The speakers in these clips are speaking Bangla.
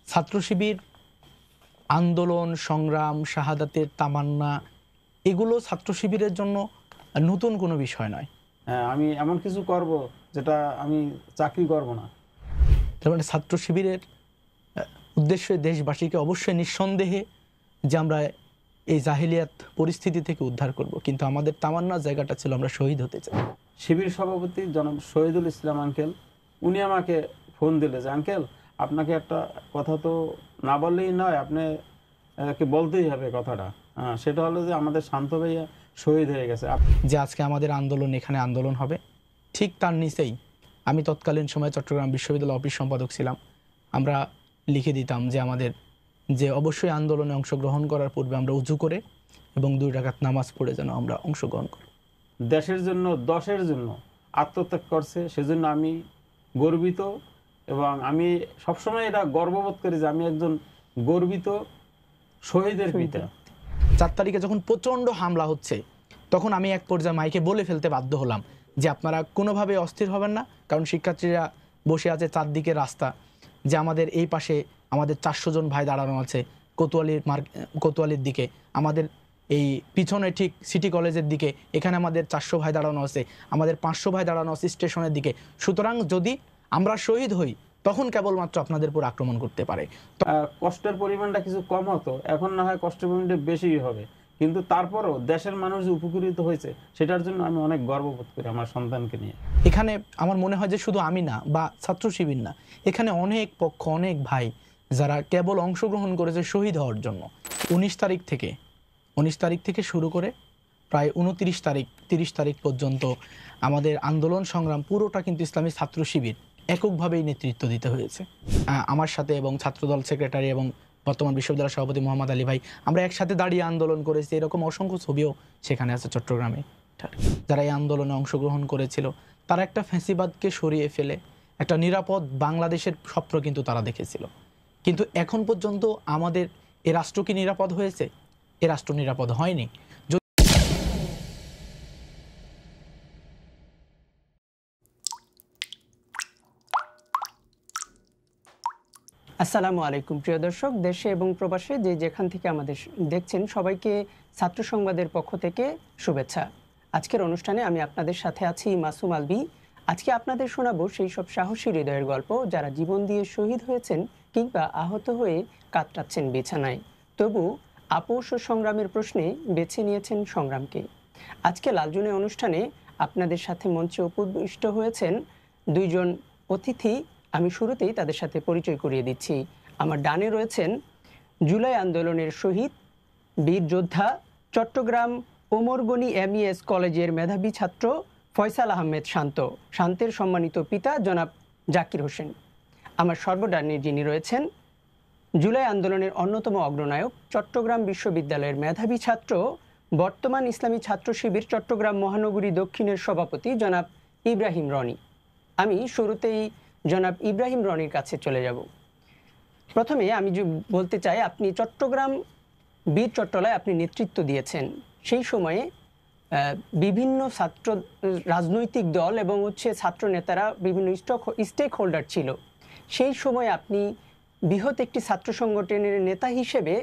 ছাত্র শিবির আন্দোলন সংগ্রাম শাহাদাতের তামান্না এগুলো ছাত্র শিবিরের জন্য নতুন কোনো বিষয় নয়। আমি এমন কিছু করব যেটা আমি চাকরি করব না। তার মানে ছাত্র শিবিরের উদ্দেশ্যে দেশবাসীকে অবশ্যই নিঃসন্দেহে যে আমরা এই জাহিলিয়াত পরিস্থিতি থেকে উদ্ধার করব, কিন্তু আমাদের তামান্না জায়গাটা ছিল আমরা শহীদ হতে চাই। শিবির সভাপতি জনাব শহীদুল ইসলাম আঙ্কেল উনি আমাকে ফোন দিলে যে আঙ্কেল আপনাকে একটা কথা তো না বললেই নয়, আপনাকে বলতেই হবে কথাটা। সেটা হলো যে আমাদের শান্ত ভাইয়া শহীদ হয়ে গেছে। যে আজকে আমাদের আন্দোলন এখানে আন্দোলন হবে, ঠিক তার নিচেই আমি তৎকালীন সময় চট্টগ্রাম বিশ্ববিদ্যালয় অফিস সম্পাদক ছিলাম। আমরা লিখে দিতাম যে আমাদের যে অবশ্যই আন্দোলনে অংশগ্রহণ করার পূর্বে আমরা উজু করে এবং 2 রাকাত নামাজ পড়ে যেন আমরা অংশগ্রহণ করি। দেশের জন্য দশের জন্য আত্মত্যাগ করছে, সেজন্য আমি গর্বিত এবং আমি সবসময় এটা গর্ববোধ করি যে আমি একজন গর্বিত শহীদের পিতা। 4 তারিখে যখন প্রচণ্ড হামলা হচ্ছে তখন আমি এক পর্যায়ে মাইকে বলে ফেলতে বাধ্য হলাম যে আপনারা কোনোভাবে অস্থির হবেন না, কারণ শিক্ষার্থীরা বসে আছে চারদিকে রাস্তা, যে আমাদের এই পাশে আমাদের 400 জন ভাই দাঁড়ানো আছে কোতোয়ালির দিকে, আমাদের এই পিছনে ঠিক সিটি কলেজের দিকে এখানে আমাদের 400 ভাই দাঁড়ানো আছে, আমাদের 500 ভাই দাঁড়ানো আছে স্টেশনের দিকে। সুতরাং যদি আমরা শহীদ হই তখন কেবলমাত্র আপনাদের উপর আক্রমণ করতে পারে। কষ্টের পরিমাণটা কিছু কম হতো, এখন না হয় কষ্টের পরিমাণটা বেশি হবে, কিন্তু তারপরও দেশের মানুষ যে উপকৃত হয়েছে সেটার জন্য আমি অনেক গর্ববোধ করি আমার সন্তানকে নিয়ে। এখানে আমার মনে হয় যে শুধু আমি না বা ছাত্র শিবির না, এখানে অনেক পক্ষ অনেক ভাই যারা কেবল অংশগ্রহণ করেছে শহীদ হওয়ার জন্য। 19 তারিখ থেকে শুরু করে প্রায় 29 তারিখ 30 তারিখ পর্যন্ত আমাদের আন্দোলন সংগ্রাম পুরোটা কিন্তু ইসলামী ছাত্র শিবির এককভাবেই নেতৃত্ব দিতে হয়েছে। আমার সাথে এবং ছাত্রদল সেক্রেটারি এবং বর্তমান বিশ্ববিদ্যালয় সভাপতি মোহাম্মদ আলী ভাই আমরা একসাথে দাঁড়িয়ে আন্দোলন করেছি। এরকম অসংখ্য ছবিও সেখানে আছে চট্টগ্রামে। যারা এই আন্দোলনে অংশগ্রহণ করেছিল তারা একটা ফ্যাসিবাদকে সরিয়ে ফেলে একটা নিরাপদ বাংলাদেশের স্বপ্ন কিন্তু তারা দেখেছিল। কিন্তু এখন পর্যন্ত আমাদের এ রাষ্ট্র কি নিরাপদ হয়েছে? এ রাষ্ট্র নিরাপদ হয়নি। আসসালামু আলাইকুম প্রিয় দর্শক, দেশে এবং প্রবাসে যে যেখান থেকে আমাদের দেখছেন সবাইকে ছাত্র সংবাদের পক্ষ থেকে শুভেচ্ছা। আজকের অনুষ্ঠানে আমি আপনাদের সাথে আছি মাসুম আলবি। আজকে আপনাদের শোনাবো সেই সব সাহসী হৃদয়ের গল্প যারা জীবন দিয়ে শহীদ হয়েছেন কিংবা আহত হয়ে কাতরাচ্ছেন বিছানায়, তবু আপোষ ও সংগ্রামের প্রশ্নে বেছে নিয়েছেন সংগ্রামকে। আজকে লালজুনে অনুষ্ঠানে আপনাদের সাথে মঞ্চে উপবিষ্ট হয়েছেন 2 জন অতিথি। আমি শুরুতেই তাদের সাথে পরিচয় করিয়ে দিচ্ছি। আমার ডানে রয়েছেন জুলাই আন্দোলনের শহীদ বীর যোদ্ধা চট্টগ্রাম ওমর গনি এমইএস কলেজের মেধাবী ছাত্র ফয়সাল আহমেদ শান্ত, শান্তের সম্মানিত পিতা জনাব জাকির হোসেন। আমার সর্বডানে যিনি রয়েছেন জুলাই আন্দোলনের অন্যতম অগ্রনায়ক চট্টগ্রাম বিশ্ববিদ্যালয়ের মেধাবী ছাত্র, বর্তমান ইসলামী ছাত্র শিবির চট্টগ্রাম মহানগরী দক্ষিণের সভাপতি জনাব ইব্রাহিম রনি। আমি শুরুতেই জনাব ইব্রাহিম রনির কাছে চলে যাব। প্রথমে আমি বলতে চাই, আপনি চট্টগ্রাম বীর চট্টলায় আপনি নেতৃত্ব দিয়েছেন। সেই সময়ে বিভিন্ন ছাত্র রাজনৈতিক দল এবং ছাত্র নেতারা বিভিন্ন স্টেক হোল্ডার ছিল। সেই সময় আপনি বৃহৎ একটি ছাত্র সংগঠনের নেতা হিসেবে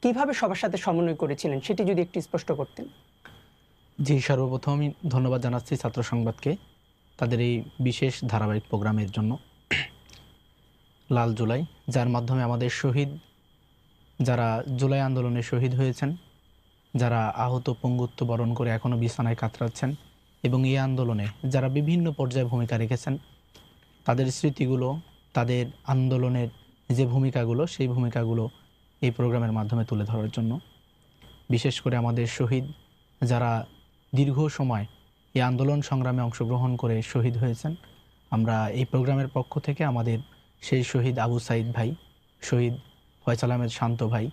কিভাবে সবার সাথে সমন্বয় করেছিলেন সেটি যদি একটু স্পষ্ট করতেন। জি, সর্বপ্রথম আমি ধন্যবাদ জানাচ্ছি ছাত্র সংবাদকে তাদের এই বিশেষ ধারাবাহিক প্রোগ্রামের জন্য। লাল জুলাই, যার মাধ্যমে আমাদের শহীদ যারা জুলাই আন্দোলনে শহীদ হয়েছেন, যারা আহত পঙ্গুত্ব বরণ করে এখনও বিছানায় কাতরাচ্ছেন এবং এই আন্দোলনে যারা বিভিন্ন পর্যায়ে ভূমিকা রেখেছেন তাদের স্মৃতিগুলো, তাদের আন্দোলনের যে ভূমিকাগুলো সেই ভূমিকাগুলো এই প্রোগ্রামের মাধ্যমে তুলে ধরার জন্য। বিশেষ করে আমাদের শহীদ যারা দীর্ঘ সময় এই আন্দোলন সংগ্রামে অংশগ্রহণ করে শহীদ হয়েছেন, আমরা এই প্রোগ্রামের পক্ষ থেকে আমাদের সেই শহীদ আবু সাইদ ভাই, শহীদ ফয়সাল আহমেদ শান্ত ভাই,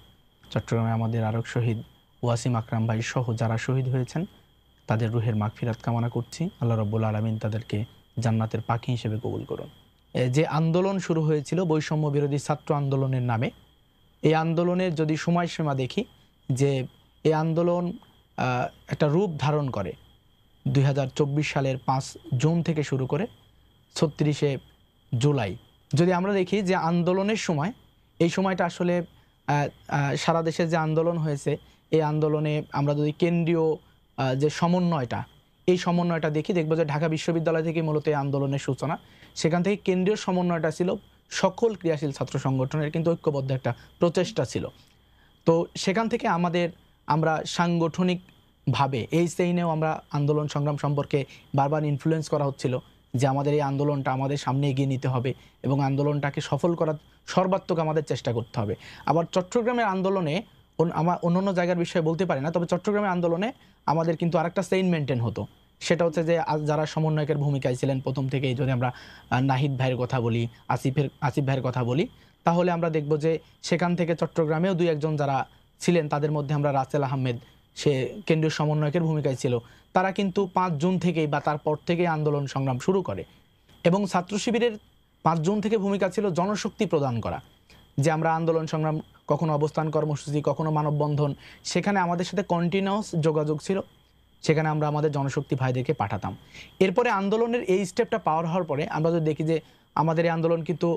চট্টগ্রামে আমাদের আরক শহীদ ওয়াসিম আকরাম ভাই সহ যারা শহীদ হয়েছেন তাদের রুহের মাগফিরাত কামনা করছি। আল্লাহ রাব্বুল আলামিন তাদেরকে জান্নাতের পাখি হিসেবে কবুল করুন। যে আন্দোলন শুরু হয়েছিল বৈষম্য বিরোধী ছাত্র আন্দোলনের নামে, এই আন্দোলনের যদি সময়সীমা দেখি যে এই আন্দোলন একটা রূপ ধারণ করে 2024 সালের 5 জুন থেকে শুরু করে 36শে জুলাই। যদি আমরা দেখি যে আন্দোলনের সময় এই সময়টা আসলে সারা দেশে যে আন্দোলন হয়েছে, এই আন্দোলনে আমরা যদি কেন্দ্রীয় যে সমন্বয়টা, এই সমন্বয়টা দেখি, দেখবো যে ঢাকা বিশ্ববিদ্যালয় থেকে মূলত এই আন্দোলনের সূচনা। সেখান থেকে কেন্দ্রীয় সমন্বয়টা ছিল সকল ক্রিয়াশীল ছাত্র সংগঠনের কিন্তু ঐক্যবদ্ধ একটা প্রচেষ্টা ছিল। তো সেখান থেকে আমরা সাংগঠনিকভাবে এই সেইনেও আমরা আন্দোলন সংগ্রাম সম্পর্কে বারবার ইনফ্লুয়েন্স করা হচ্ছিল যে আমাদের এই আন্দোলনটা আমাদের সামনে এগিয়ে নিতে হবে এবং আন্দোলনটাকে সফল করার সর্বাত্মক আমাদের চেষ্টা করতে হবে। আবার চট্টগ্রামের আন্দোলনে আমার অন্য জায়গার বিষয়ে বলতে পারি না, তবে চট্টগ্রামের আন্দোলনে আমাদের কিন্তু আরেকটা সেইন মেনটেন হতো। সেটা হচ্ছে যে যারা সমন্বয়কের ভূমিকায় ছিলেন প্রথম থেকেই, যদি আমরা নাহিদ ভাইয়ের কথা বলি, আসিফ ভাইয়ের কথা বলি, তাহলে আমরা দেখব যে সেখান থেকে চট্টগ্রামেও দুই একজন যারা ছিলেন, তাদের মধ্যে আমরা রাসেল আহমেদ, সে কেন্দ্রীয় সমন্বয়কের ভূমিকায় ছিল। তারা কিন্তু 5 জুন থেকেই বা তারপর থেকেই আন্দোলন সংগ্রাম শুরু করে। এবং ছাত্র শিবিরের 5 জুন থেকে ভূমিকা ছিল জনশক্তি প্রদান করা, যে আমরা আন্দোলন সংগ্রাম, কখনো অবস্থান কর্মসূচি, কখনো মানববন্ধন, সেখানে আমাদের সাথে কন্টিনিউয়াস যোগাযোগ ছিল। সেখানে আমরা আমাদের জনশক্তি ভাইদেরকে পাঠাতাম। এরপরে আন্দোলনের এই স্টেপটা পাওয়ার হওয়ার পরে আমরা যদি দেখি যে আমাদের এই আন্দোলন কিন্তু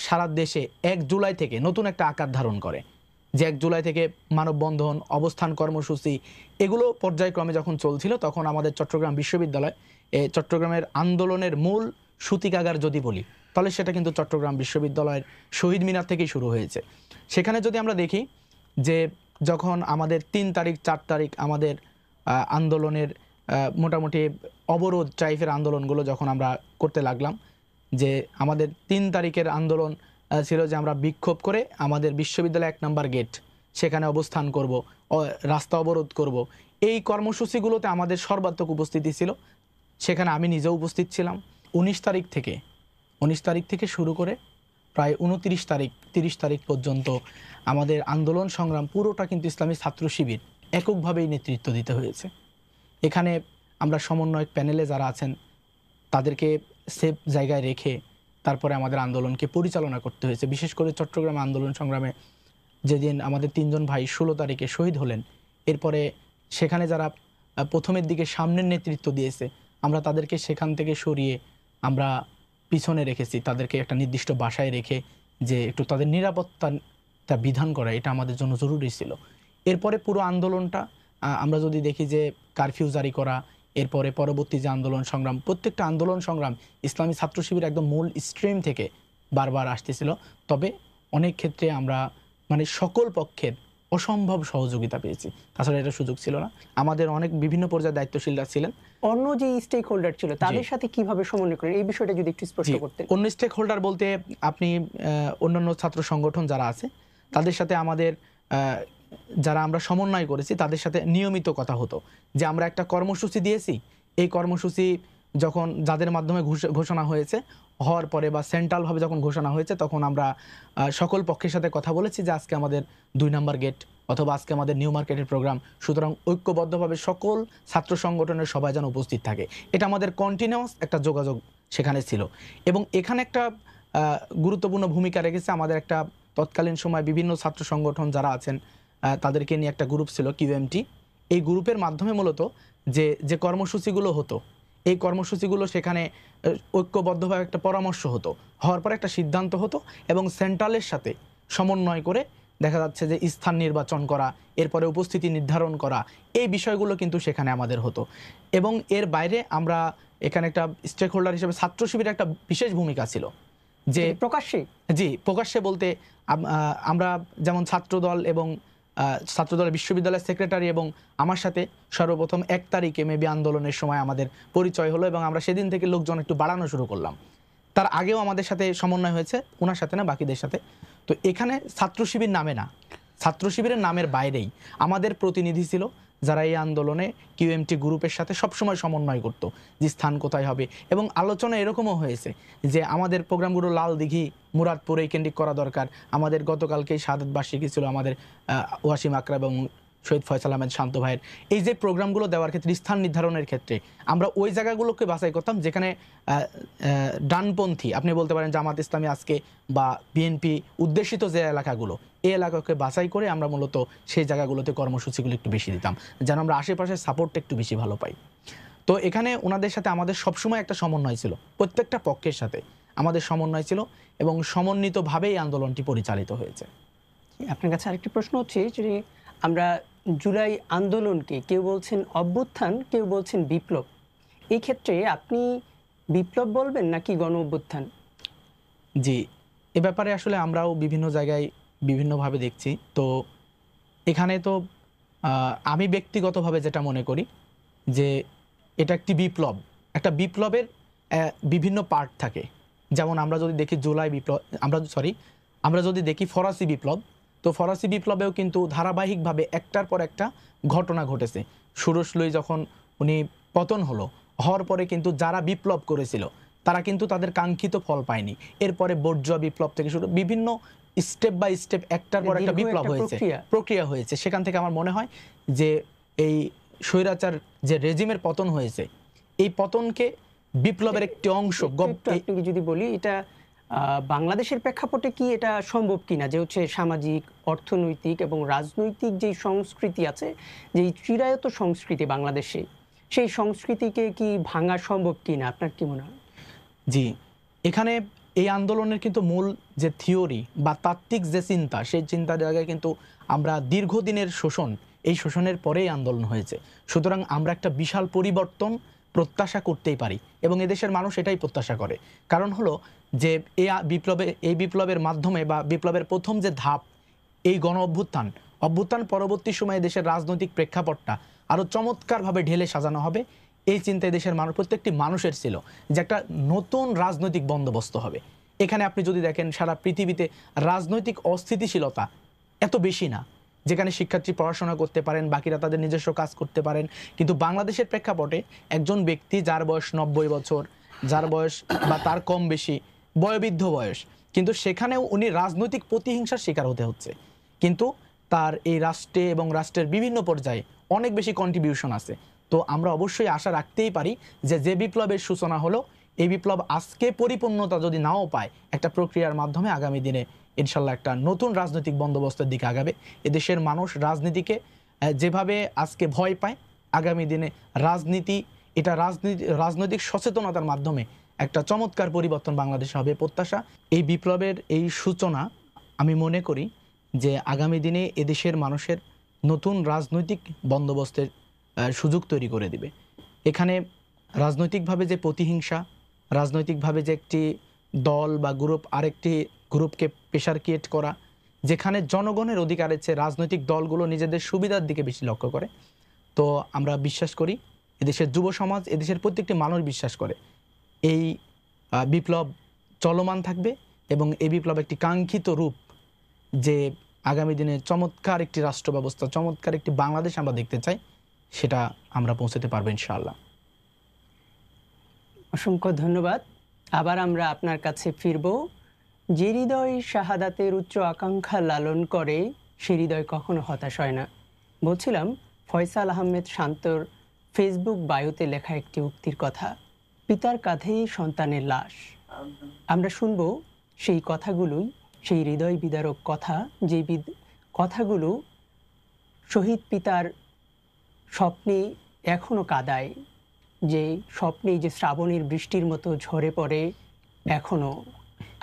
সারা দেশে 1 জুলাই থেকে নতুন একটা আকার ধারণ করে, যে 1 জুলাই থেকে মানববন্ধন, অবস্থান কর্মসূচি, এগুলো পর্যায়ক্রমে যখন চলছিল, তখন আমাদের চট্টগ্রাম বিশ্ববিদ্যালয়, চট্টগ্রামের আন্দোলনের মূল সূতিকাগার যদি বলি, তাহলে সেটা কিন্তু চট্টগ্রাম বিশ্ববিদ্যালয়ের শহীদ মিনার থেকেই শুরু হয়েছে। সেখানে যদি আমরা দেখি যে যখন আমাদের 3 তারিখ 4 তারিখ আমাদের আন্দোলনের মোটামুটি অবরোধ টাইপের আন্দোলনগুলো যখন আমরা করতে লাগলাম, যে আমাদের 3 তারিখের আন্দোলন ছিল যে আমরা বিক্ষোভ করে আমাদের বিশ্ববিদ্যালয় 1 নম্বর গেট, সেখানে অবস্থান করব, রাস্তা অবরোধ করব। এই কর্মসূচিগুলোতে আমাদের সর্বাত্মক উপস্থিতি ছিল। সেখানে আমি নিজেও উপস্থিত ছিলাম। 19 তারিখ থেকে শুরু করে প্রায় 30 তারিখ পর্যন্ত আমাদের আন্দোলন সংগ্রাম পুরোটা কিন্তু ইসলামী ছাত্র শিবির এককভাবেই নেতৃত্ব দিতে হয়েছে। এখানে আমরা সমন্বয়ক প্যানেলে যারা আছেন তাদেরকে সেফ জায়গায় রেখে তারপরে আমাদের আন্দোলনকে পরিচালনা করতে হয়েছে। বিশেষ করে চট্টগ্রামে আন্দোলন সংগ্রামে যেদিন আমাদের 3 জন ভাই 16 তারিখে শহীদ হলেন, এরপরে সেখানে যারা প্রথমের দিকে সামনের নেতৃত্ব দিয়েছে, আমরা তাদেরকে সেখান থেকে সরিয়ে আমরা পিছনে রেখেছি, তাদেরকে একটা নির্দিষ্ট বাসায় রেখে যে একটু তাদের নিরাপত্তা বিধান করা, এটা আমাদের জন্য জরুরি ছিল। এরপরে পুরো আন্দোলনটা আমরা যদি দেখি যে কারফিউ জারি করা, এরপরে পরবর্তী যে আন্দোলন সংগ্রাম, প্রত্যেকটা আন্দোলন সংগ্রাম ইসলামী ছাত্র শিবির একদম মূল স্ট্রিম থেকে বারবার আসতেছিল। তবে অনেক ক্ষেত্রে আমরা মানে সকল পক্ষের অসম্ভব সহযোগিতা পেয়েছি, তাছাড়া এটা সুযোগ ছিল না। আমাদের অনেক বিভিন্ন পর্যায়ে দায়িত্বশীলরা ছিলেন। অন্য যে স্টেক হোল্ডার ছিল তাদের সাথে কিভাবে সমন্বয় করেন, এই বিষয়টা যদি একটু স্পষ্ট করতেন। অন্য স্টেক হোল্ডার বলতে আপনি অন্যান্য ছাত্র সংগঠন যারা আছে তাদের সাথে আমাদের যারা আমরা সমন্বয় করেছি তাদের সাথে নিয়মিত কথা হতো যে আমরা একটা কর্মসূচি দিয়েছি, এই কর্মসূচি যখন যাদের মাধ্যমে ঘোষণা হয়েছে, হওয়ার পরে বা সেন্ট্রালভাবে যখন ঘোষণা হয়েছে, তখন আমরা সকল পক্ষের সাথে কথা বলেছি যে আজকে আমাদের 2 নম্বর গেট অথবা আজকে আমাদের নিউ মার্কেটের প্রোগ্রাম, সুতরাং ঐক্যবদ্ধভাবে সকল ছাত্র সংগঠনের সবাই যেন উপস্থিত থাকে। এটা আমাদের কন্টিনিউয়াস একটা যোগাযোগ সেখানে ছিল। এবং এখানে একটা গুরুত্বপূর্ণ ভূমিকা রেখেছে আমাদের একটা তৎকালীন সময় বিভিন্ন ছাত্র সংগঠন যারা আছেন তাদেরকে নিয়ে একটা গ্রুপ ছিল QMT। এই গ্রুপের মাধ্যমে মূলত যে কর্মসূচিগুলো হতো, এই কর্মসূচিগুলো সেখানে ঐক্যবদ্ধভাবে একটা পরামর্শ হতো, হওয়ার পরে একটা সিদ্ধান্ত হতো এবং সেন্ট্রালের সাথে সমন্বয় করে দেখা যাচ্ছে যে স্থান নির্বাচন করা, এরপরে উপস্থিতি নির্ধারণ করা, এই বিষয়গুলো কিন্তু সেখানে আমাদের হতো। এবং এর বাইরে আমরা এখানে একটা স্টেক হোল্ডার হিসেবে ছাত্র শিবিরের একটা বিশেষ ভূমিকা ছিল যে প্রকাশ্যে বলতে আমরা যেমন ছাত্রদল এবং ছাত্রদলের বিশ্ববিদ্যালয়ের সেক্রেটারি এবং আমার সাথে সর্বপ্রথম 1 তারিখে মেবি আন্দোলনের সময় আমাদের পরিচয় হলো এবং আমরা সেদিন থেকে লোকজন একটু বাড়ানো শুরু করলাম। তার আগেও আমাদের সাথে সমন্বয় হয়েছে, ওনার সাথে না, বাকিদের সাথে। তো এখানে ছাত্র শিবির নামে না, ছাত্র শিবিরের নামের বাইরেই আমাদের প্রতিনিধি ছিল যারা এই আন্দোলনে QMT গ্রুপের সাথে সবসময় সমন্বয় করতো যে স্থান কোথায় হবে। এবং আলোচনা এরকমও হয়েছে যে আমাদের প্রোগ্রামগুলো লাল দিঘি, মুরাদপুরে কেন্দ্রিক করা দরকার। আমাদের গতকালকেই শাহাদাত বার্ষিকী ছিল আমাদের ওয়াসিম আকরাম এবং শহীদ ফয়সাল আহমেদ শান্ত ভাইয়ের। এই যে প্রোগ্রামগুলো দেওয়ার ক্ষেত্রে, স্থান নির্ধারণের ক্ষেত্রে আমরা ওই জায়গাগুলোকে বাছাই করতাম যেখানে ডানপন্থী, আপনি বলতে পারেন জামাত ইসলামী আজকে বা BNP উদ্দেশিত যে এলাকাগুলো, এই এলাকাকে বাছাই করে আমরা মূলত সেই জায়গাগুলোতে কর্মসূচিগুলো একটু বেশি দিতাম, যেন আমরা আশেপাশের সাপোর্টটা একটু বেশি ভালো পাই। তো এখানে ওনাদের সাথে আমাদের সবসময় একটা সমন্বয় ছিল প্রত্যেকটা পক্ষের সাথে। আমাদের সমন্বয় ছিল এবং সমন্বিতভাবেই আন্দোলনটি পরিচালিত হয়েছে। আপনার কাছে আরেকটি প্রশ্ন হচ্ছে যে আমরা জুলাই আন্দোলনকে কেউ বলছেন অভ্যুত্থান, কেউ বলছেন বিপ্লব, এই ক্ষেত্রে আপনি বিপ্লব বলবেন নাকি গণ অভ্যুত্থান? জি, এ ব্যাপারে আসলে আমরাও বিভিন্ন জায়গায় বিভিন্নভাবে দেখছি। তো এখানে তো আমি ব্যক্তিগতভাবে যেটা মনে করি যে এটা একটি বিপ্লব। একটা বিপ্লবের বিভিন্ন পার্ট থাকে। যেমন আমরা যদি দেখি জুলাই বিপ্লব, আমরা যদি দেখি ফরাসি বিপ্লব, তো ফরাসি বিপ্লবেও কিন্তু ধারাবাহিকভাবে একটার পর একটা ঘটনা ঘটেছে। সুরুসলুই যখন উনি পতন হওয়ার পরে কিন্তু যারা বিপ্লব করেছিল তারা কিন্তু তাদের কাঙ্ক্ষিত ফল পায়নি। এরপরে বর্জুয়া বিপ্লব থেকে শুরু বিভিন্ন স্টেপ বাই স্টেপ একটার পর একটা বিপ্লব হয়েছে, প্রক্রিয়া হয়েছে। সেখান থেকে আমার মনে হয় যে এই স্বৈরাচার যে রেজিমের পতন হয়েছে, এই পতনকে বিপ্লবের একটি অংশ। আপনাকে যদি বলি, এটা বাংলাদেশের প্রেক্ষাপটে কি এটা সম্ভব কিনা যে হচ্ছে সামাজিক, অর্থনৈতিক এবং রাজনৈতিক যে সংস্কৃতি আছে, যে চিরায়ত সংস্কৃতি বাংলাদেশে, সেই সংস্কৃতিকে কি ভাঙা সম্ভব কিনা, আপনার কি মনে হয়? জি, এখানে এই আন্দোলনের কিন্তু মূল যে থিওরি বা তাত্ত্বিক যে চিন্তা, সেই চিন্তার জায়গায় কিন্তু আমরা দীর্ঘদিনের শোষণ, এই শোষণের পরেই আন্দোলন হয়েছে। সুতরাং আমরা একটা বিশাল পরিবর্তন প্রত্যাশা করতেই পারি এবং এদেশের মানুষ এটাই প্রত্যাশা করে। কারণ হলো যে এই বিপ্লবের মাধ্যমে বা বিপ্লবের প্রথম যে ধাপ, এই গণ অভ্যুত্থান পরবর্তী সময়ে দেশের রাজনৈতিক প্রেক্ষাপটটা আরও চমৎকারভাবে ঢেলে সাজানো হবে, এই চিন্তায় দেশের প্রত্যেকটি মানুষের ছিল যে একটা নতুন রাজনৈতিক বন্দোবস্ত হবে। এখানে আপনি যদি দেখেন সারা পৃথিবীতে রাজনৈতিক অস্থিতিশীলতা এত বেশি না, যেখানে শিক্ষার্থী পড়াশোনা করতে পারেন, বাকিরা তাদের নিজস্ব কাজ করতে পারেন। কিন্তু বাংলাদেশের প্রেক্ষাপটে একজন ব্যক্তি যার বয়স 90 বছর, যার বয়স বা তার কম বেশি বয়োবৃদ্ধ বয়স, কিন্তু সেখানেও উনি রাজনৈতিক প্রতিহিংসার শিকার হতে হচ্ছে। কিন্তু তার এই রাষ্ট্রে এবং রাষ্ট্রের বিভিন্ন পর্যায়ে অনেক বেশি কন্ট্রিবিউশন আছে। তো আমরা অবশ্যই আশা রাখতেই পারি যে বিপ্লবের সূচনা হলো, এই বিপ্লব আজকে পরিপূর্ণতা যদি নাও পায়, একটা প্রক্রিয়ার মাধ্যমে আগামী দিনে ইনশাল্লাহ একটা নতুন রাজনৈতিক বন্দোবস্তের দিকে আগাবে। এদেশের মানুষ রাজনীতিকে যেভাবে আজকে ভয় পায়, আগামী দিনে রাজনৈতিক সচেতনতার মাধ্যমে একটা চমৎকার পরিবর্তন বাংলাদেশে হবে প্রত্যাশা। এই বিপ্লবের এই সূচনা আমি মনে করি যে আগামী দিনে এদেশের মানুষের নতুন রাজনৈতিক বন্দোবস্তের সুযোগ তৈরি করে দিবে। এখানে রাজনৈতিকভাবে যে প্রতিহিংসা, রাজনৈতিকভাবে যে একটি দল বা গ্রুপ আরেকটি গ্রুপকে প্রেশার ক্রিয়েট করা, যেখানে জনগণের অধিকারের চেয়ে রাজনৈতিক দলগুলো নিজেদের সুবিধার দিকে বেশি লক্ষ্য করে, তো আমরা বিশ্বাস করি, এদেশের যুব সমাজ, এদেশের প্রত্যেকটি মানুষ বিশ্বাস করে এই বিপ্লব চলমান থাকবে এবং এই বিপ্লব একটি কাঙ্ক্ষিত রূপ, যে আগামী দিনে চমৎকার একটি রাষ্ট্র ব্যবস্থা, চমৎকার একটি বাংলাদেশ আমরা দেখতে চাই, সেটা আমরা পৌঁছাতে পারবো ইনশাআল্লাহ। অসংখ্য ধন্যবাদ। আবার আমরা আপনার কাছে ফিরব। যে হৃদয় শাহাদাতের উচ্চ আকাঙ্ক্ষা লালন করে, সে হৃদয় কখনো হতাশ হয় না। বলছিলাম ফয়সাল আহমেদ শান্তর ফেসবুক বায়োতে লেখা একটি উক্তির কথা, পিতার কাঁধেই সন্তানের লাশ। আমরা শুনব সেই কথাগুলোই, সেই হৃদয় বিদারক কথা, যে কথাগুলো শহীদ পিতার স্বপ্নে এখনো কাঁদায়, যে স্বপ্নে যে শ্রাবণের বৃষ্টির মতো ঝরে পড়ে এখনো।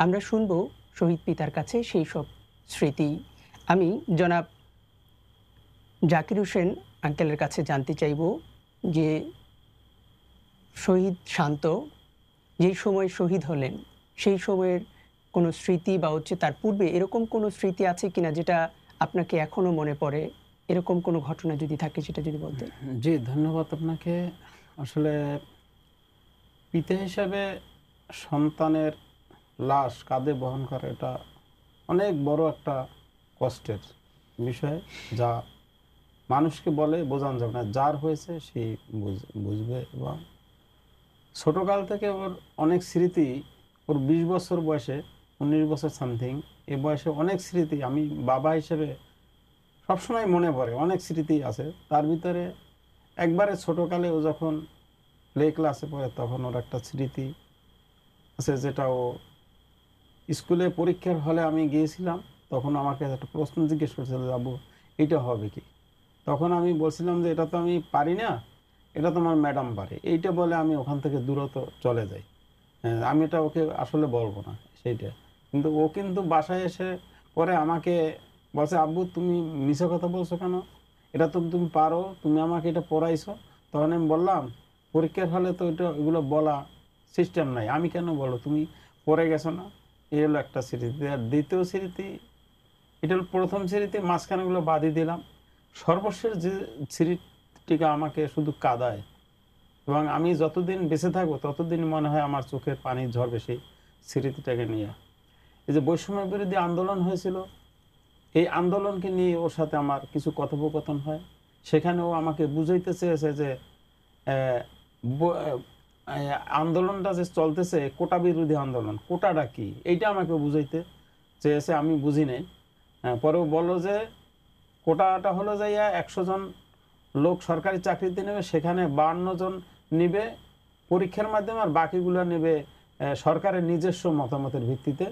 আমরা শুনব শহীদ পিতার কাছে সেই সব স্মৃতি। আমি জনাব জাকির হোসেন আঙ্কেলের কাছে জানতে চাইব যে শহীদ শান্ত যেই সময় শহীদ হলেন, সেই সময়ের কোনো স্মৃতি বা হচ্ছে তার পূর্বে এরকম কোনো স্মৃতি আছে কিনা যেটা আপনাকে এখনো মনে পড়ে, এরকম কোনো ঘটনা যদি থাকে সেটা যদি বলতেন। জি, ধন্যবাদ আপনাকে। আসলে পিতা হিসাবে সন্তানের লাশ কাঁধে বহন করা, এটা অনেক বড় একটা কষ্টের বিষয়, যা মানুষকে বলে বোঝানো যাবে না। যার হয়েছে সেই বুঝবে। এবং ছোটকাল থেকে ওর অনেক স্মৃতি, ওর 20 বছর বয়সে, 19 বছর সামথিং, এ বয়সে অনেক স্মৃতি আমি বাবা হিসেবে সবসময় মনে পড়ে। অনেক স্মৃতি আছে, তার ভিতরে একবারে ছোটোকালে ও যখন প্লে ক্লাসে পড়ে, তখন ওর একটা স্মৃতি আছে, যেটা ও স্কুলে পরীক্ষার হলে আমি গিয়েছিলাম, তখন আমাকে একটা প্রশ্ন জিজ্ঞেস করছিল, যাবো এটা হবে কি? তখন আমি বলছিলাম যে এটা তো আমি পারি না, এটা তোমার ম্যাডাম পারে। এইটা বলে আমি ওখান থেকে দূরত চলে যাই। হ্যাঁ, আমি এটা ওকে আসলে বলবো না সেইটা, কিন্তু ও কিন্তু বাসায় এসে পরে আমাকে বলছে, আব্বু তুমি মিছে কথা বলছো কেন, এটা তো তুমি পারো, তুমি আমাকে এটা পড়াইছো। তখন আমি বললাম, পরীক্ষার হলে তো এটা এগুলো বলা সিস্টেম নাই, আমি কেন বলো, তুমি পড়ে গেছো না। এই হলো একটা স্মৃতি। আর দ্বিতীয় স্মৃতি, এটা হলো প্রথম স্মৃতি, মাঝখানেগুলো বাদই দিলাম। সর্বশেষ যে স্মৃতিটা আমাকে শুধু কাঁদায়, এবং আমি যতদিন বেঁচে থাকবো ততদিন মনে হয় আমার চোখের পানি ঝরবে সেই স্মৃতিটাকে নিয়ে। এই যে বৈষম্য বিরোধী আন্দোলন হয়েছিল, এই আন্দোলনকে নিয়ে ওর সাথে আমার কিছু কথোপকথন হয়। সেখানে ও আমাকে বুঝাইতে চেয়েছে যে আহ, ব- আহ, আন্দোলনটা যে চলতেছে কোটা বিরোধী আন্দোলন, কোটাটা কি এইটা আমাকে বুঝাইতে চেয়েছে, আমি বুঝি নাই। পরেও বললো যে কোটাটা হলো যাইয়া 100 জন লোক সরকারি চাকরিতে নেবে, সেখানে 52 জন নিবে পরীক্ষার মাধ্যমে, আর বাকিগুলো নেবে সরকারের নিজস্ব মতামতের ভিত্তিতে।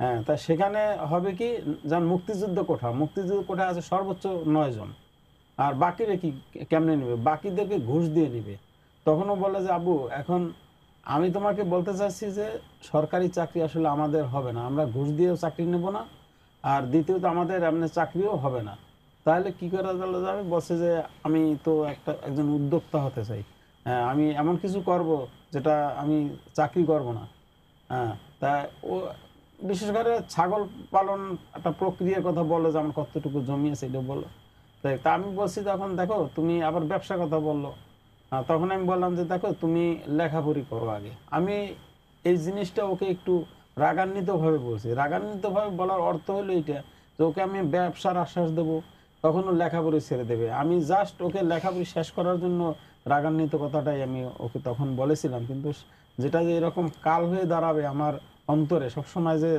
হ্যাঁ, তা সেখানে হবে কি, যেমন মুক্তিযুদ্ধ কোঠা, মুক্তিযুদ্ধ কোঠা আছে সর্বোচ্চ 9 জন, আর বাকিরা কি কেমনে নেবে, বাকিদেরকে ঘুষ দিয়ে নিবে। তখনও বলে যে আবু, এখন আমি তোমাকে বলতে চাচ্ছি যে সরকারি চাকরি আসলে আমাদের হবে না, আমরা ঘুষ দিয়েও চাকরি নেব না, আর দ্বিতীয়ত আমাদের এমনি চাকরিও হবে না। তাহলে কি করা যাবে, বলছে যে আমি তো একজন উদ্যোক্তা হতে চাই, আমি এমন কিছু করব যেটা আমি চাকরি করব না। হ্যাঁ, তা ও বিশেষ করে ছাগল পালন একটা প্রক্রিয়ার কথা বললো, যে আমার কতটুকু জমি আছে এটা বললো। তাই তা আমি বলছি, তখন দেখো তুমি আবার ব্যবসা কথা বললো। তখন আমি বললাম যে দেখো তুমি লেখাপড়ি করো আগে। আমি এই জিনিসটা ওকে একটু রাগান্বিতভাবে বলছি। রাগান্বিতভাবে বলার অর্থ হলো এইটা, যে ওকে আমি ব্যবসার আশ্বাস দেবো, তখন ও লেখাপড়ি ছেড়ে দেবে। আমি জাস্ট ওকে লেখাপড়ি শেষ করার জন্য রাগান্বিত কথাটাই আমি ওকে তখন বলেছিলাম, কিন্তু যেটা যে এরকম কাল হয়ে দাঁড়াবে আমার অন্তরে সবসময়, যে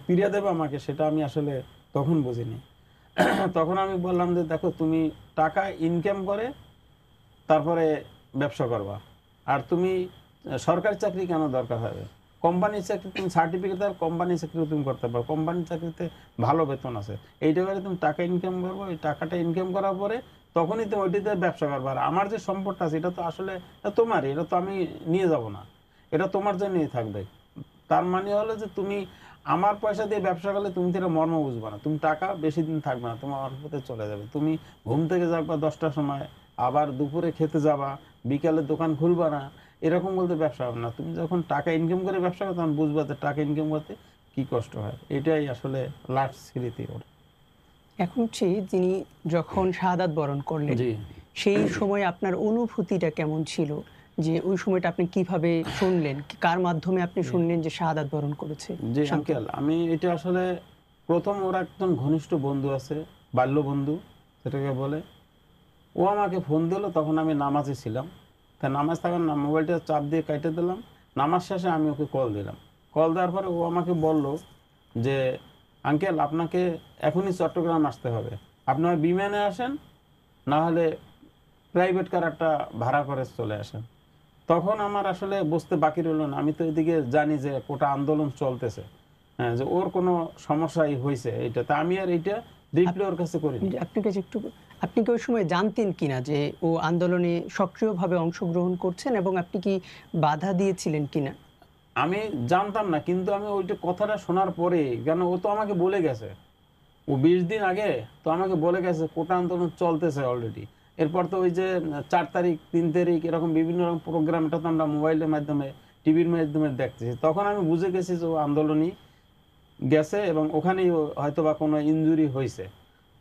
পীড়া দেবে আমাকে, সেটা আমি আসলে তখন বুঝিনি। তখন আমি বললাম যে দেখো তুমি টাকা ইনকাম করে তারপরে ব্যবসা করবা, আর তুমি সরকারি চাকরি কেন দরকার হবে, কোম্পানির চাকরি তুমি সার্টিফিকেট আর কোম্পানির চাকরিও তুমি করতে পারো, কোম্পানির চাকরিতে ভালো বেতন আছে, এইটা করে তুমি টাকা ইনকাম করবো, এই টাকাটা ইনকাম করার পরে তখনই তুমি ওইটিতে ব্যবসা করবো। আর আমার যে সম্পদটা আছে এটা তো আসলে তোমারই, এটা তো আমি নিয়ে যাব না, এটা তোমার জন্যই থাকবে। তার মানে হলো যে তুমি আমার পয়সা দিয়ে ব্যবসা করলে তুমি তো এটা মর্ম বুঝবা না, তুমি টাকা বেশি দিন থাকবে না, তোমার অল্পতে চলে যাবে। তুমি ঘুম থেকে যাবা 10টার সময়, আবার দুপুরে খেতে যাবা, বিকালে দোকান খুলবা না, এরকম বলতে ব্যবসা হবে না। তুমি যখন টাকা ইনকাম করে ব্যবসা করো তখন বুঝবা যে টাকা ইনকাম করতে কি কষ্ট হয়। এটাই আসলে লাস্ট স্মৃতি ওর। এখন হচ্ছে তিনি যখন শাহাদাত বরণ করলেন, জি সেই সময় আপনার অনুভূতিটা কেমন ছিল? যে ওই সময়টা আপনি কিভাবে শুনলেন, কার মাধ্যমে আপনি শুনলেন যে শাহাদাত বরণ করেছে? জি শান্ত। আঙ্কেল, আমি এটা আসলে প্রথম, ওর একজন ঘনিষ্ঠ বন্ধু আছে, বাল্য বন্ধু সেটাকে বলে, ও আমাকে ফোন দিল, তখন আমি নামাজে ছিলাম। তা নামাজ থাকার না, মোবাইলটা চাপ দিয়ে কেটে দিলাম। নামাজ শেষে আমি ওকে কল দিলাম। কল দেওয়ার পরে ও আমাকে বলল যে আঙ্কেল, আপনাকে এখনই চট্টগ্রাম আসতে হবে, আপনার বিমানে আসেন, না হলে প্রাইভেট কার একটা ভাড়া করে চলে আসেন। তখন আমার আসলে বুঝতে বাকি রইল না, আমি তো এদিকে জানি যে কোটা আন্দোলন চলতেছে, হ্যাঁ, যে ওর কোনো সমস্যাই হয়েছে এইটা, তা আমি আর এইটা ডিপলি ওর কাছে করিনি। আপনার কাছে একটু, আপনি কি ওই সময় জানতেন কিনা যে ও আন্দোলনে সক্রিয়ভাবে অংশগ্রহণ করছেন, এবং আপনি কি বাধা দিয়েছিলেন কিনা? আমি জানতাম না, কিন্তু আমি ওইটা কথাটা শোনার পরে, কেন ও তো আমাকে বলে গেছে, ও 20 দিন আগে তো আমাকে বলে গেছে কোটা আন্দোলন চলতেছে অলরেডি। এরপর তো ওই যে 4 তারিখ 3 তারিখ এরকম বিভিন্ন রকম প্রোগ্রামটা তো আমরা মোবাইলের মাধ্যমে টিভির মাধ্যমে দেখতেছি, তখন আমি বুঝে গেছি যে ও আন্দোলনই গেছে, এবং ওখানেই হয়তো বা কোনো ইনজুরি হয়েছে।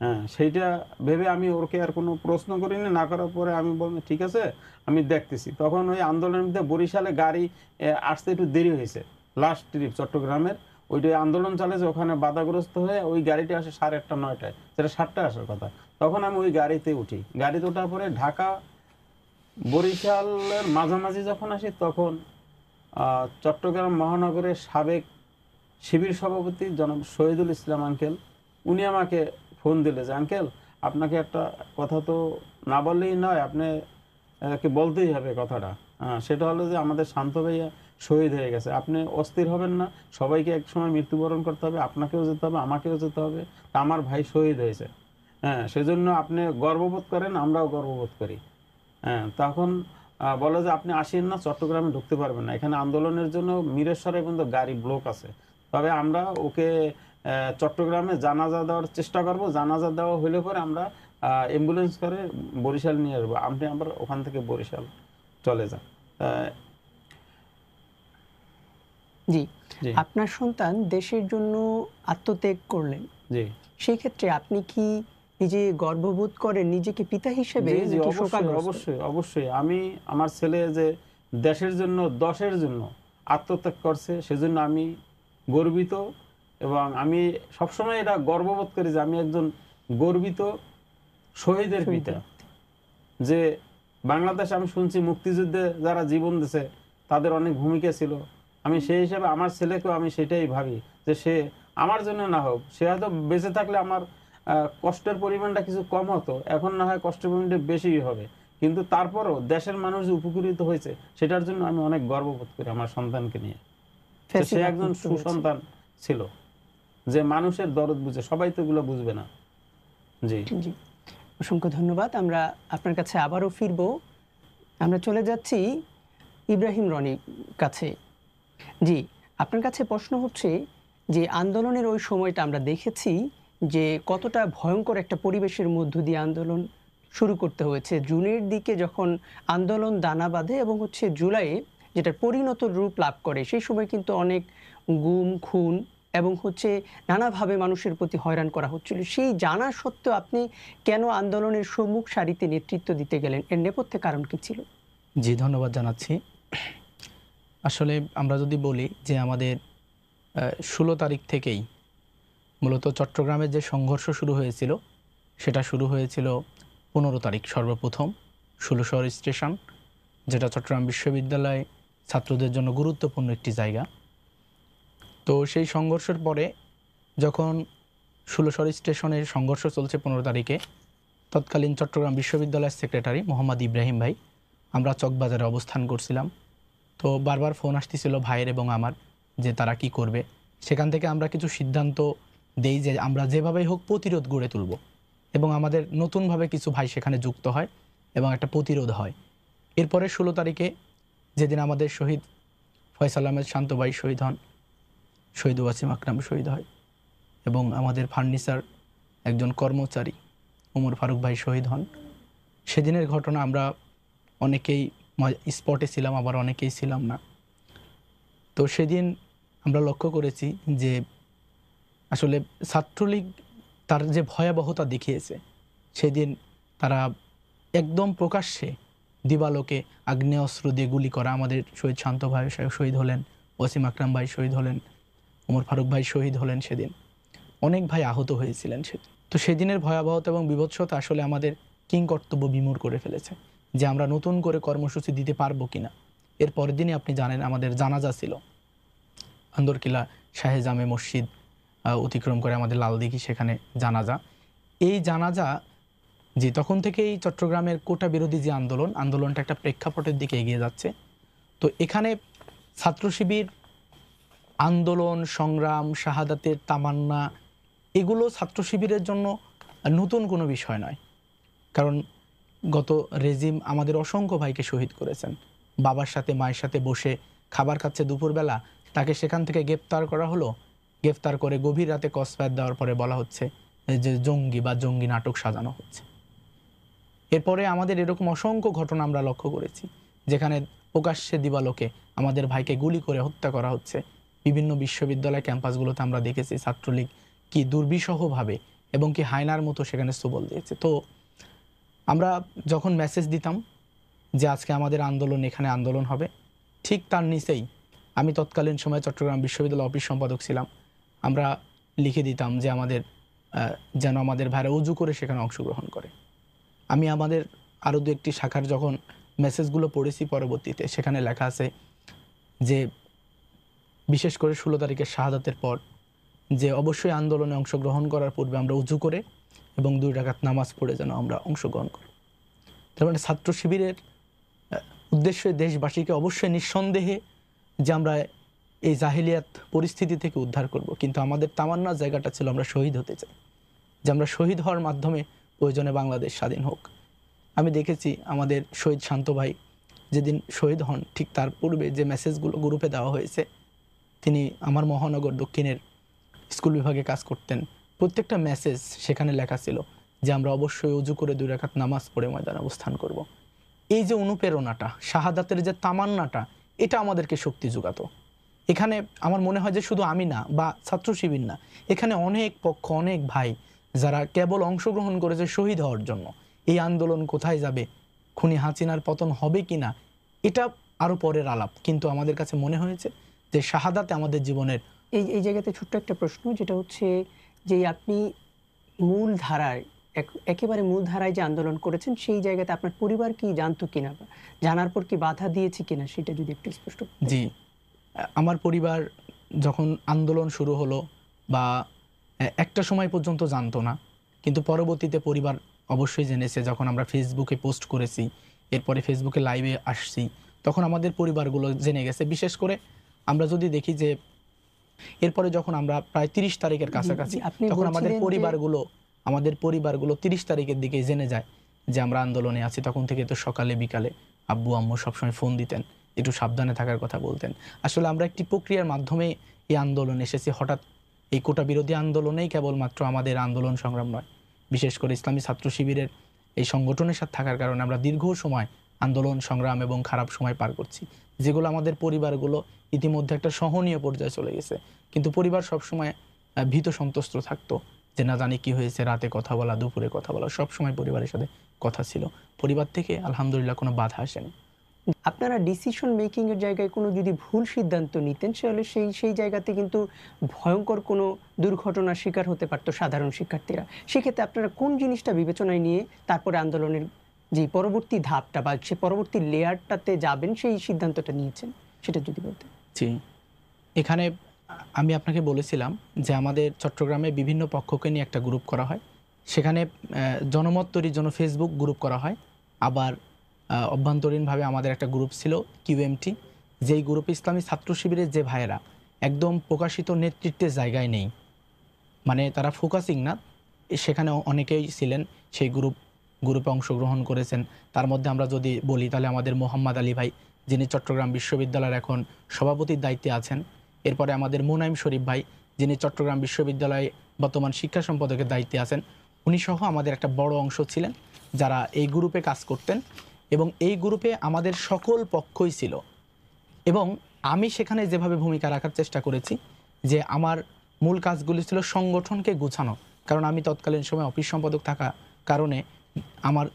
হ্যাঁ, সেইটা ভেবে আমি ওকে আর কোনো প্রশ্ন করিনি। না করার পরে আমি বললাম ঠিক আছে, আমি দেখতেছি। তখন ওই আন্দোলনের মধ্যে বরিশালে গাড়ি আসতে একটু দেরি হয়েছে, লাস্ট ট্রিপ চট্টগ্রামের ওইটা আন্দোলন চালেছে, ওখানে বাধাগ্রস্ত হয়ে ওই গাড়িটি আসে 8:30 9টায়, সেটা 7টায় আসার কথা। তখন আমি ওই গাড়িতে উঠি, গাড়িতে ওঠার পরে ঢাকা বরিশালের মাঝামাঝি যখন আসি, তখন চট্টগ্রাম মহানগরের সাবেক শিবির সভাপতি জনাব শহীদুল ইসলাম আঙ্কেল, উনি আমাকে ফোন দিলে যে আঙ্কেল, আপনাকে একটা কথা তো না বললেই নয়, আপনি কে বলতেই হবে কথাটা। হ্যাঁ, সেটা হলো যে আমাদের শান্ত ভাইয়া শহীদ হয়ে গেছে, আপনি অস্থির হবেন না, সবাইকে এক সময় মৃত্যুবরণ করতে হবে, আপনাকেও যেতে হবে, আমাকেও যেতে হবে, তা আমার ভাই শহীদ হয়েছে। হ্যাঁ, সেজন্য আপনি গর্ববোধ করেন, আমরাও গর্ববোধ করি। হ্যাঁ, তখন বলে যে আপনি আসেন না, চট্টগ্রামে ঢুকতে পারবেন না, এখানে আন্দোলনের জন্য মিরেশ্বরে কিন্তু গাড়ি ব্লক আছে। তবে আমরা ওকে চট্টগ্রামে জানাজা দেওয়ার চেষ্টা করব, জানাজা দেওয়া হলে পরে আমরা অ্যাম্বুলেন্স করে বরিশাল নিয়ে আসবো, আপনি আবার ওখান থেকে বরিশাল চলে যান। জি, জি আপনার সন্তান দেশের জন্য আত্মত্যাগ করলেন, জি সেই ক্ষেত্রে আপনি কি নিজে গর্ববোধ করেন নিজেকে পিতা হিসেবে, জি জি নাকি অবশ্যই শোকাগ্রস্ত? অবশ্যই অবশ্যই। আমি আমার ছেলে যে দেশের জন্য, দশের জন্য আত্মত্যাগ করছে, সেজন্য আমি গর্বিত। এবং আমি সবসময় এটা গর্ববোধ করি যে আমি একজন গর্বিত শহীদের পিতা। যে বাংলাদেশে আমি শুনছি মুক্তিযুদ্ধে যারা জীবন দিছে তাদের অনেক ভূমিকা ছিল। আমি সেই হিসাবে আমার ছেলেকেও আমি সেটাই ভাবি যে সে আমার জন্য না হোক, সে হয়তো বেঁচে থাকলে আমার কষ্টের পরিমাণটা কিছু কম হতো, এখন না হয় কষ্টের পরিমাণটা বেশিই হবে, কিন্তু তারপরও দেশের মানুষ যে উপকৃত হয়েছে সেটার জন্য আমি অনেক গর্ববোধ করি আমার সন্তানকে নিয়ে। যে সে একজন সুসন্তান ছিল, যে মানুষের দরদ বুঝে, সবাই তো এগুলো বুঝবে না। জি জি, অসংখ্য ধন্যবাদ। আমরা আপনার কাছে আবারও ফিরব। আমরা চলে যাচ্ছি ইব্রাহিম রনির কাছে। জি, আপনার কাছে প্রশ্ন হচ্ছে যে আন্দোলনের ওই সময়টা আমরা দেখেছি যে কতটা ভয়ঙ্কর একটা পরিবেশের মধ্য দিয়ে আন্দোলন শুরু করতে হয়েছে। জুনের দিকে যখন আন্দোলন দানা বাঁধে এবং হচ্ছে জুলাইয়ে যেটা পরিণত রূপ লাভ করে, সেই সময় কিন্তু অনেক গুম খুন এবং হচ্ছে নানাভাবে মানুষের প্রতি হয়রান করা হচ্ছিল। সেই জানা সত্ত্বেও আপনি কেন আন্দোলনের সম্মুখ সারিতে নেতৃত্ব দিতে গেলেন? এর নেপথ্যে কারণ কি ছিল? জি, ধন্যবাদ জানাচ্ছি। আসলে আমরা যদি বলি যে আমাদের 16 তারিখ থেকেই মূলত চট্টগ্রামের যে সংঘর্ষ শুরু হয়েছিল, সেটা শুরু হয়েছিল 15 তারিখ সর্বপ্রথম 16 স্টেশন, যেটা চট্টগ্রাম বিশ্ববিদ্যালয় ছাত্রদের জন্য গুরুত্বপূর্ণ একটি জায়গা। তো সেই সংঘর্ষের পরে যখন 16 স্টেশনের সংঘর্ষ চলছে 15 তারিখে, তৎকালীন চট্টগ্রাম বিশ্ববিদ্যালয়ের সেক্রেটারি মোহাম্মদ ইব্রাহিম ভাই, আমরা চকবাজারে অবস্থান করছিলাম। তো বারবার ফোন আসতেছিল ভাইয়ের এবং আমার, যে তারা কি করবে। সেখান থেকে আমরা কিছু সিদ্ধান্ত দেই যে আমরা যেভাবেই হোক প্রতিরোধ গড়ে তুলব, এবং আমাদের নতুনভাবে কিছু ভাই সেখানে যুক্ত হয় এবং একটা প্রতিরোধ হয়। এরপরে 16 তারিখে যেদিন আমাদের শহীদ ফয়সাল আহমেদ শান্ত ভাই শহীদ হন, শহীদ ওয়াসিম আকরাম শহীদ হয়, এবং আমাদের ফার্নিচার একজন কর্মচারী ওমর ফারুক ভাই শহীদ হন। সেদিনের ঘটনা আমরা অনেকেই স্পটে ছিলাম, আবার অনেকেই ছিলাম না। তো সেদিন আমরা লক্ষ্য করেছি যে আসলে ছাত্রলীগ তার যে ভয়াবহতা দেখিয়েছে, সেদিন তারা একদম প্রকাশ্যে দিবালোকে আগ্নেয়াস্ত্র দিয়ে গুলি করা, আমাদের শহীদ শান্ত ভাই শহীদ হলেন, ওয়াসিম আকরাম ভাই শহীদ হলেন, ওমর ফারুক ভাই শহীদ হলেন, সেদিন অনেক ভাই আহত হয়েছিলেন সেদিন। তো সেদিনের ভয়াবহতা এবং বিভৎসতা আসলে আমাদের কিংকর্তব্য বিমূঢ় করে ফেলেছে, যে আমরা নতুন করে কর্মসূচি দিতে পারবো কিনা। এর পরের দিনই আপনি জানেন আমাদের জানাজা ছিল আন্দরকিলা শাহে জামে মসজিদ অতিক্রম করে আমাদের লালদিঘি, সেখানে জানাজা। এই জানাজা যে তখন থেকেই চট্টগ্রামের কোটা বিরোধী যে আন্দোলনটা একটা প্রেক্ষাপটের দিকে এগিয়ে যাচ্ছে। তো এখানে ছাত্র শিবির আন্দোলন সংগ্রাম, শাহাদাতের তামান্না, এগুলো ছাত্র শিবিরের জন্য নতুন কোনো বিষয় নয়। কারণ গত রেজিম আমাদের অসংখ্য ভাইকে শহীদ করেছেন। বাবার সাথে মায়ের সাথে বসে খাবার খাচ্ছে দুপুরবেলা, তাকে সেখান থেকে গ্রেপ্তার করা হলো। গ্রেপ্তার করে গভীর রাতে কসফায়ার দেওয়ার পরে বলা হচ্ছে যে জঙ্গি বা জঙ্গি নাটক সাজানো হচ্ছে। এরপরে আমাদের এরকম অসংখ্য ঘটনা আমরা লক্ষ্য করেছি, যেখানে প্রকাশ্যে দিবালোকে আমাদের ভাইকে গুলি করে হত্যা করা হচ্ছে। বিভিন্ন বিশ্ববিদ্যালয় ক্যাম্পাসগুলোতে আমরা দেখেছি ছাত্রলীগ কি দুর্বিষহভাবে এবং কি হায়নার মতো সেখানে সবল দিয়েছে। তো আমরা যখন মেসেজ দিতাম যে আজকে আমাদের আন্দোলন, এখানে আন্দোলন হবে, ঠিক তার নিচেই আমি তৎকালীন সময় চট্টগ্রাম বিশ্ববিদ্যালয় অফিস সম্পাদক ছিলাম, আমরা লিখে দিতাম যে যেন আমাদের ভাইরা উজু করে সেখানে অংশগ্রহণ করে। আমি আমাদের আরও দু একটি শাখার যখন মেসেজগুলো পড়েছি পরবর্তীতে, সেখানে লেখা আছে যে বিশেষ করে 16 তারিখের শাহাদাতের পর যে অবশ্যই আন্দোলনে অংশগ্রহণ করার পূর্বে আমরা উজু করে এবং 2 রাকাত নামাজ পড়ে যেন আমরা অংশগ্রহণ করি। তার মানে ছাত্র শিবিরের উদ্দেশ্যে দেশবাসীকে অবশ্যই নিঃসন্দেহে যে আমরা এই জাহিলিয়াত পরিস্থিতি থেকে উদ্ধার করব, কিন্তু আমাদের তামান্নার জায়গাটা ছিল আমরা শহীদ হতে চাই, যে আমরা শহীদ হওয়ার মাধ্যমে প্রয়োজনে বাংলাদেশ স্বাধীন হোক। আমি দেখেছি আমাদের শহীদ শান্ত ভাই যেদিন শহীদ হন ঠিক তার পূর্বে যে মেসেজগুলো গ্রুপে দেওয়া হয়েছে, তিনি আমার মহানগর দক্ষিণের স্কুল বিভাগে কাজ করতেন, প্রত্যেকটা মেসেজ সেখানে লেখা ছিল যে আমরা অবশ্যই অজু করে 2 রাকাত নামাজ পড়ে ময়দানে অবস্থান করব। এই যে অনুপ্রেরণাটা, শাহাদাতের যে তামান্নাটা, এটা আমাদেরকে শক্তি যোগাতো। এখানে আমার মনে হয় যে শুধু আমি না বা ছাত্র শিবির না, এখানে অনেক পক্ষ, অনেক ভাই যারা কেবল অংশগ্রহণ করেছে শহীদ হওয়ার জন্য। এই আন্দোলন কোথায় যাবে, খুনি হাসিনার পতন হবে কিনা, এটা আরো পরের আলাপ, কিন্তু আমাদের কাছে মনে হয়েছে যে শাহাদাতে আমাদের জীবনের। এই জায়গাতে ছোট্ট একটা প্রশ্ন, যেটা হচ্ছে যে আপনি মূল ধারায় একেবারে মূল ধারায় যে আন্দোলন করেছেন, সেই জায়গাতে আপনার পরিবার কি জানতো কিনা, বা জানার পর কি বাধা দিয়েছে কিনা, সেটা যদি একটু স্পষ্ট করতেন। জি, আমার পরিবার যখন আন্দোলন শুরু হলো বা একটা সময় পর্যন্ত জানতো না, কিন্তু পরবর্তীতে পরিবার অবশ্যই জেনেছে যখন আমরা ফেসবুকে পোস্ট করেছি, এরপরে ফেসবুকে লাইভে আসছি, তখন আমাদের পরিবারগুলো জেনে গেছে। বিশেষ করে আমরা যদি দেখি যে এরপরে যখন আমরা প্রায় 30 তারিখের কাছাকাছি, তখন আমাদের পরিবারগুলো 30 তারিখের দিকে জেনে যায় যে আমরা আন্দোলনে আছি। তখন থেকে তো সকালে বিকালে আব্বু আম্মু সবসময় ফোন দিতেন, একটু সাবধানে থাকার কথা বলতেন। আসলে আমরা একটি প্রক্রিয়ার মাধ্যমে এই আন্দোলনে এসেছি। হঠাৎ এই কোটা বিরোধী আন্দোলনেই কেবলমাত্র আমাদের আন্দোলন সংগ্রাম নয়, বিশেষ করে ইসলামী ছাত্র শিবিরের এই সংগঠনের সাথে থাকার কারণে আমরা দীর্ঘ সময় আন্দোলন সংগ্রাম এবং খারাপ সময় পার করছি, যেগুলো আমাদের পরিবারগুলো ইতিমধ্যে একটা সহনীয় পর্যায়ে চলে গেছে। কিন্তু পরিবার সবসময় ভীত সন্ত্রস্ত থাকতো যে না জানি কি হয়েছে, রাতে কথা বলা, দুপুরে কথা বলা, সবসময় পরিবারের সাথে কথা ছিল। পরিবার থেকে আলহামদুলিল্লাহ কোনো বাধা আসেনি। আপনারা ডিসিশন মেকিং এর জায়গায় কোনো যদি ভুল সিদ্ধান্ত নিতেন, তাহলে সেই জায়গাতে কিন্তু ভয়ঙ্কর কোনো দুর্ঘটনার শিকার হতে পারতো সাধারণ শিক্ষার্থীরা। সেক্ষেত্রে আপনারা কোন জিনিসটা বিবেচনায় নিয়ে তারপরে আন্দোলনের যে পরবর্তী ধাপটা বা সে পরবর্তী লেয়ারটাতে যাবেন, সেই সিদ্ধান্তটা নিয়েছেন, সেটা যদি বলতেন। জি, এখানে আমি আপনাকে বলেছিলাম যে আমাদের চট্টগ্রামে বিভিন্ন পক্ষকে নিয়ে একটা গ্রুপ করা হয়, সেখানে জনমত তৈরির জন্য ফেসবুক গ্রুপ করা হয়। আবার অভ্যন্তরীণভাবে আমাদের একটা গ্রুপ ছিল কিউএমটি, যেই গ্রুপে ইসলামী ছাত্র শিবিরের যে ভাইয়েরা একদম প্রকাশিত নেতৃত্বের জায়গায় নেই, মানে তারা ফোকাসিং না, সেখানে অনেকেই ছিলেন সেই গ্রুপে অংশগ্রহণ করেছেন। তার মধ্যে আমরা যদি বলি তাহলে আমাদের মোহাম্মদ আলী ভাই, যিনি চট্টগ্রাম বিশ্ববিদ্যালয়ের এখন সভাপতির দায়িত্বে আছেন। এরপরে আমাদের মুনাইম শরীফ ভাই, যিনি চট্টগ্রাম বিশ্ববিদ্যালয়ে বর্তমান শিক্ষা সম্পাদকের দায়িত্বে আছেন। উনি সহ আমাদের একটা বড় অংশ ছিলেন যারা এই গ্রুপে কাজ করতেন, এবং এই গ্রুপে আমাদের সকল পক্ষই ছিল। এবং আমি সেখানে যেভাবে ভূমিকা রাখার চেষ্টা করেছি যে আমার মূল কাজগুলি ছিল সংগঠনকে গুছানো, কারণ আমি তৎকালীন সময় অফিস সম্পাদক থাকা কারণে আমার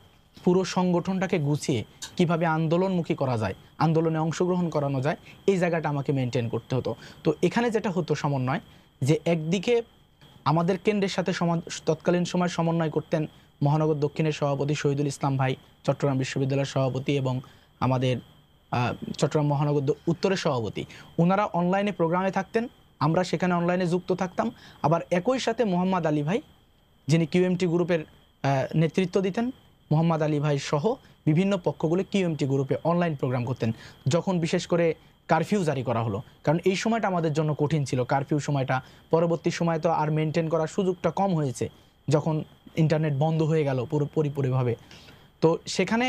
পুরো সংগঠনটাকে গুছিয়ে কিভাবে আন্দোলনমুখী করা যায়, আন্দোলনে অংশগ্রহণ করানো যায়, এই জায়গাটা আমাকে মেনটেন করতে হতো। তো এখানে যেটা হতো সমন্বয়, যে একদিকে আমাদের কেন্দ্রের সাথে তৎকালীন সময় সমন্বয় করতেন মহানগর দক্ষিণের সভাপতি শহীদুল ইসলাম ভাই, চট্টগ্রাম বিশ্ববিদ্যালয়ের সভাপতি, এবং আমাদের চট্টগ্রাম মহানগর উত্তরের সভাপতি। ওনারা অনলাইনে প্রোগ্রামে থাকতেন, আমরা সেখানে অনলাইনে যুক্ত থাকতাম। আবার একই সাথে মোহাম্মদ আলী ভাই, যিনি কিউএমটি গ্রুপের নেতৃত্ব দিতেন, মোহাম্মদ আলী ভাই সহ বিভিন্ন পক্ষগুলো কিউএমটি গ্রুপে অনলাইন প্রোগ্রাম করতেন। যখন বিশেষ করে কারফিউ জারি করা হলো, কারণ এই সময়টা আমাদের জন্য কঠিন ছিল, কারফিউ সময়টা। পরবর্তী সময় তো আর মেনটেন করার সুযোগটা কম হয়েছে যখন ইন্টারনেট বন্ধ হয়ে গেল পুরোপুরিভাবে। তো সেখানে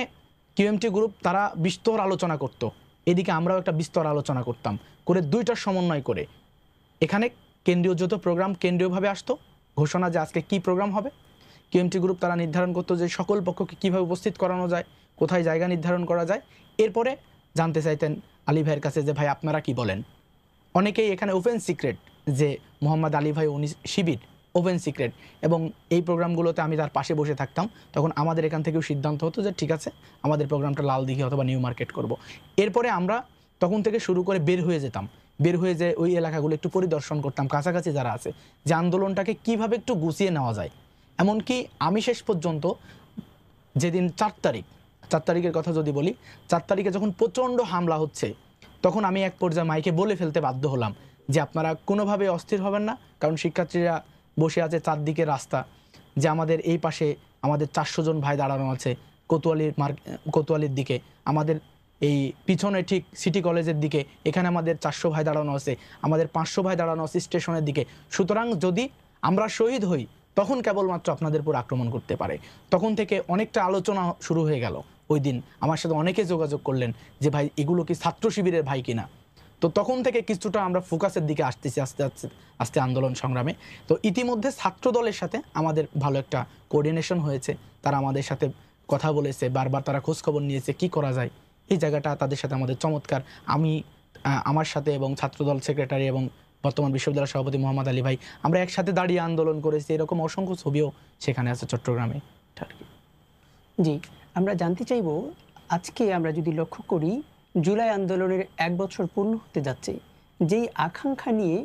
কিউএমটি গ্রুপ তারা বিস্তর আলোচনা করত, এদিকে আমরাও একটা বিস্তর আলোচনা করতাম, করে দুইটার সমন্বয় করে এখানে কেন্দ্রীয় যত প্রোগ্রাম কেন্দ্রীয়ভাবে আসতো, ঘোষণা যে আজকে কি প্রোগ্রাম হবে। কিউএমটি গ্রুপ তারা নির্ধারণ করতো যে সকল পক্ষকে কীভাবে উপস্থিত করানো যায়, কোথায় জায়গা নির্ধারণ করা যায়। এরপরে জানতে চাইতেন আলী ভাইয়ের কাছে যে ভাই আপনারা কি বলেন। অনেকেই এখানে ওপেন সিক্রেট যে মোহাম্মদ আলী ভাই উনি শিবির, ওপেন সিক্রেট, এবং এই প্রোগ্রামগুলোতে আমি তার পাশে বসে থাকতাম। তখন আমাদের এখান থেকেও সিদ্ধান্ত হতো যে ঠিক আছে আমাদের প্রোগ্রামটা লালদিঘি অথবা নিউ মার্কেট করব। এরপরে আমরা তখন থেকে শুরু করে বের হয়ে যেতাম, বের হয়ে যে ওই এলাকাগুলো একটু পরিদর্শন করতাম, কাছাকাছি যারা আছে, যে আন্দোলনটাকে কিভাবে একটু গুছিয়ে নেওয়া যায়। এমনকি আমি শেষ পর্যন্ত যেদিন 4 তারিখের কথা যদি বলি, 4 তারিখে যখন প্রচণ্ড হামলা হচ্ছে, তখন আমি এক পর্যায়ে মাইকে বলে ফেলতে বাধ্য হলাম যে আপনারা কোনোভাবে অস্থির হবেন না, কারণ শিক্ষার্থীরা বসে আছে চারদিকে রাস্তা, যে আমাদের এই পাশে আমাদের 400 জন ভাই দাঁড়ানো আছে কোতোয়ালির দিকে, আমাদের এই পিছনে ঠিক সিটি কলেজের দিকে এখানে আমাদের 400 ভাই দাঁড়ানো আছে, আমাদের 500 ভাই দাঁড়ানো আছে স্টেশনের দিকে। সুতরাং যদি আমরা শহীদ হই তখন কেবলমাত্র আপনাদের উপর আক্রমণ করতে পারে। তখন থেকে অনেকটা আলোচনা শুরু হয়ে গেল ওই দিন আমার সাথে অনেকে যোগাযোগ করলেন যে ভাই এগুলো কি ছাত্র শিবিরের ভাই কিনা। তো তখন থেকে কিছুটা আমরা ফোকাসের দিকে আসতেছি আস্তে আস্তে আস্তে আন্দোলন সংগ্রামে। তো ইতিমধ্যে ছাত্র দলের সাথে আমাদের ভালো একটা কোঅর্ডিনেশন হয়েছে, তারা আমাদের সাথে কথা বলেছে, বারবার তারা খোঁজখবর নিয়েছে কি করা যায়। এই জায়গাটা তাদের সাথে আমাদের চমৎকার। আমি আমার সাথে এবং ছাত্রদল সেক্রেটারি এবং বর্তমান বিশ্ববিদ্যালয় সভাপতি মোহাম্মদ আলী ভাই আমরা একসাথে দাঁড়িয়ে আন্দোলন করেছি, এরকম অসংখ্য ছবিও সেখানে আছে চট্টগ্রামে। জি, আমরা জানতে চাইব আজকে আমরা যদি লক্ষ্য করি জুলাই আন্দোলনের 1 বছর পূর্ণ হতে যাচ্ছে, যেই আকাঙ্ক্ষা নিয়ে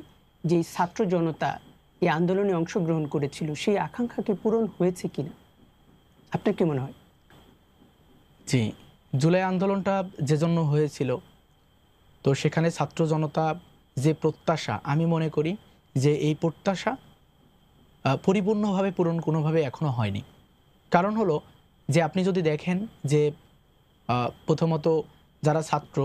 যেই ছাত্র জনতা এই আন্দোলনে অংশগ্রহণ করেছিল সেই আকাঙ্ক্ষাকে পূরণ হয়েছে কিনা আপনার কি মনে হয়? জি, জুলাই আন্দোলনটা যে জন্য হয়েছিল, তো সেখানে ছাত্র জনতা যে প্রত্যাশা, আমি মনে করি যে এই প্রত্যাশা পরিপূর্ণভাবে পূরণ কোনোভাবে এখনো হয়নি। কারণ হলো যে আপনি যদি দেখেন যে প্রথমত যারা ছাত্র,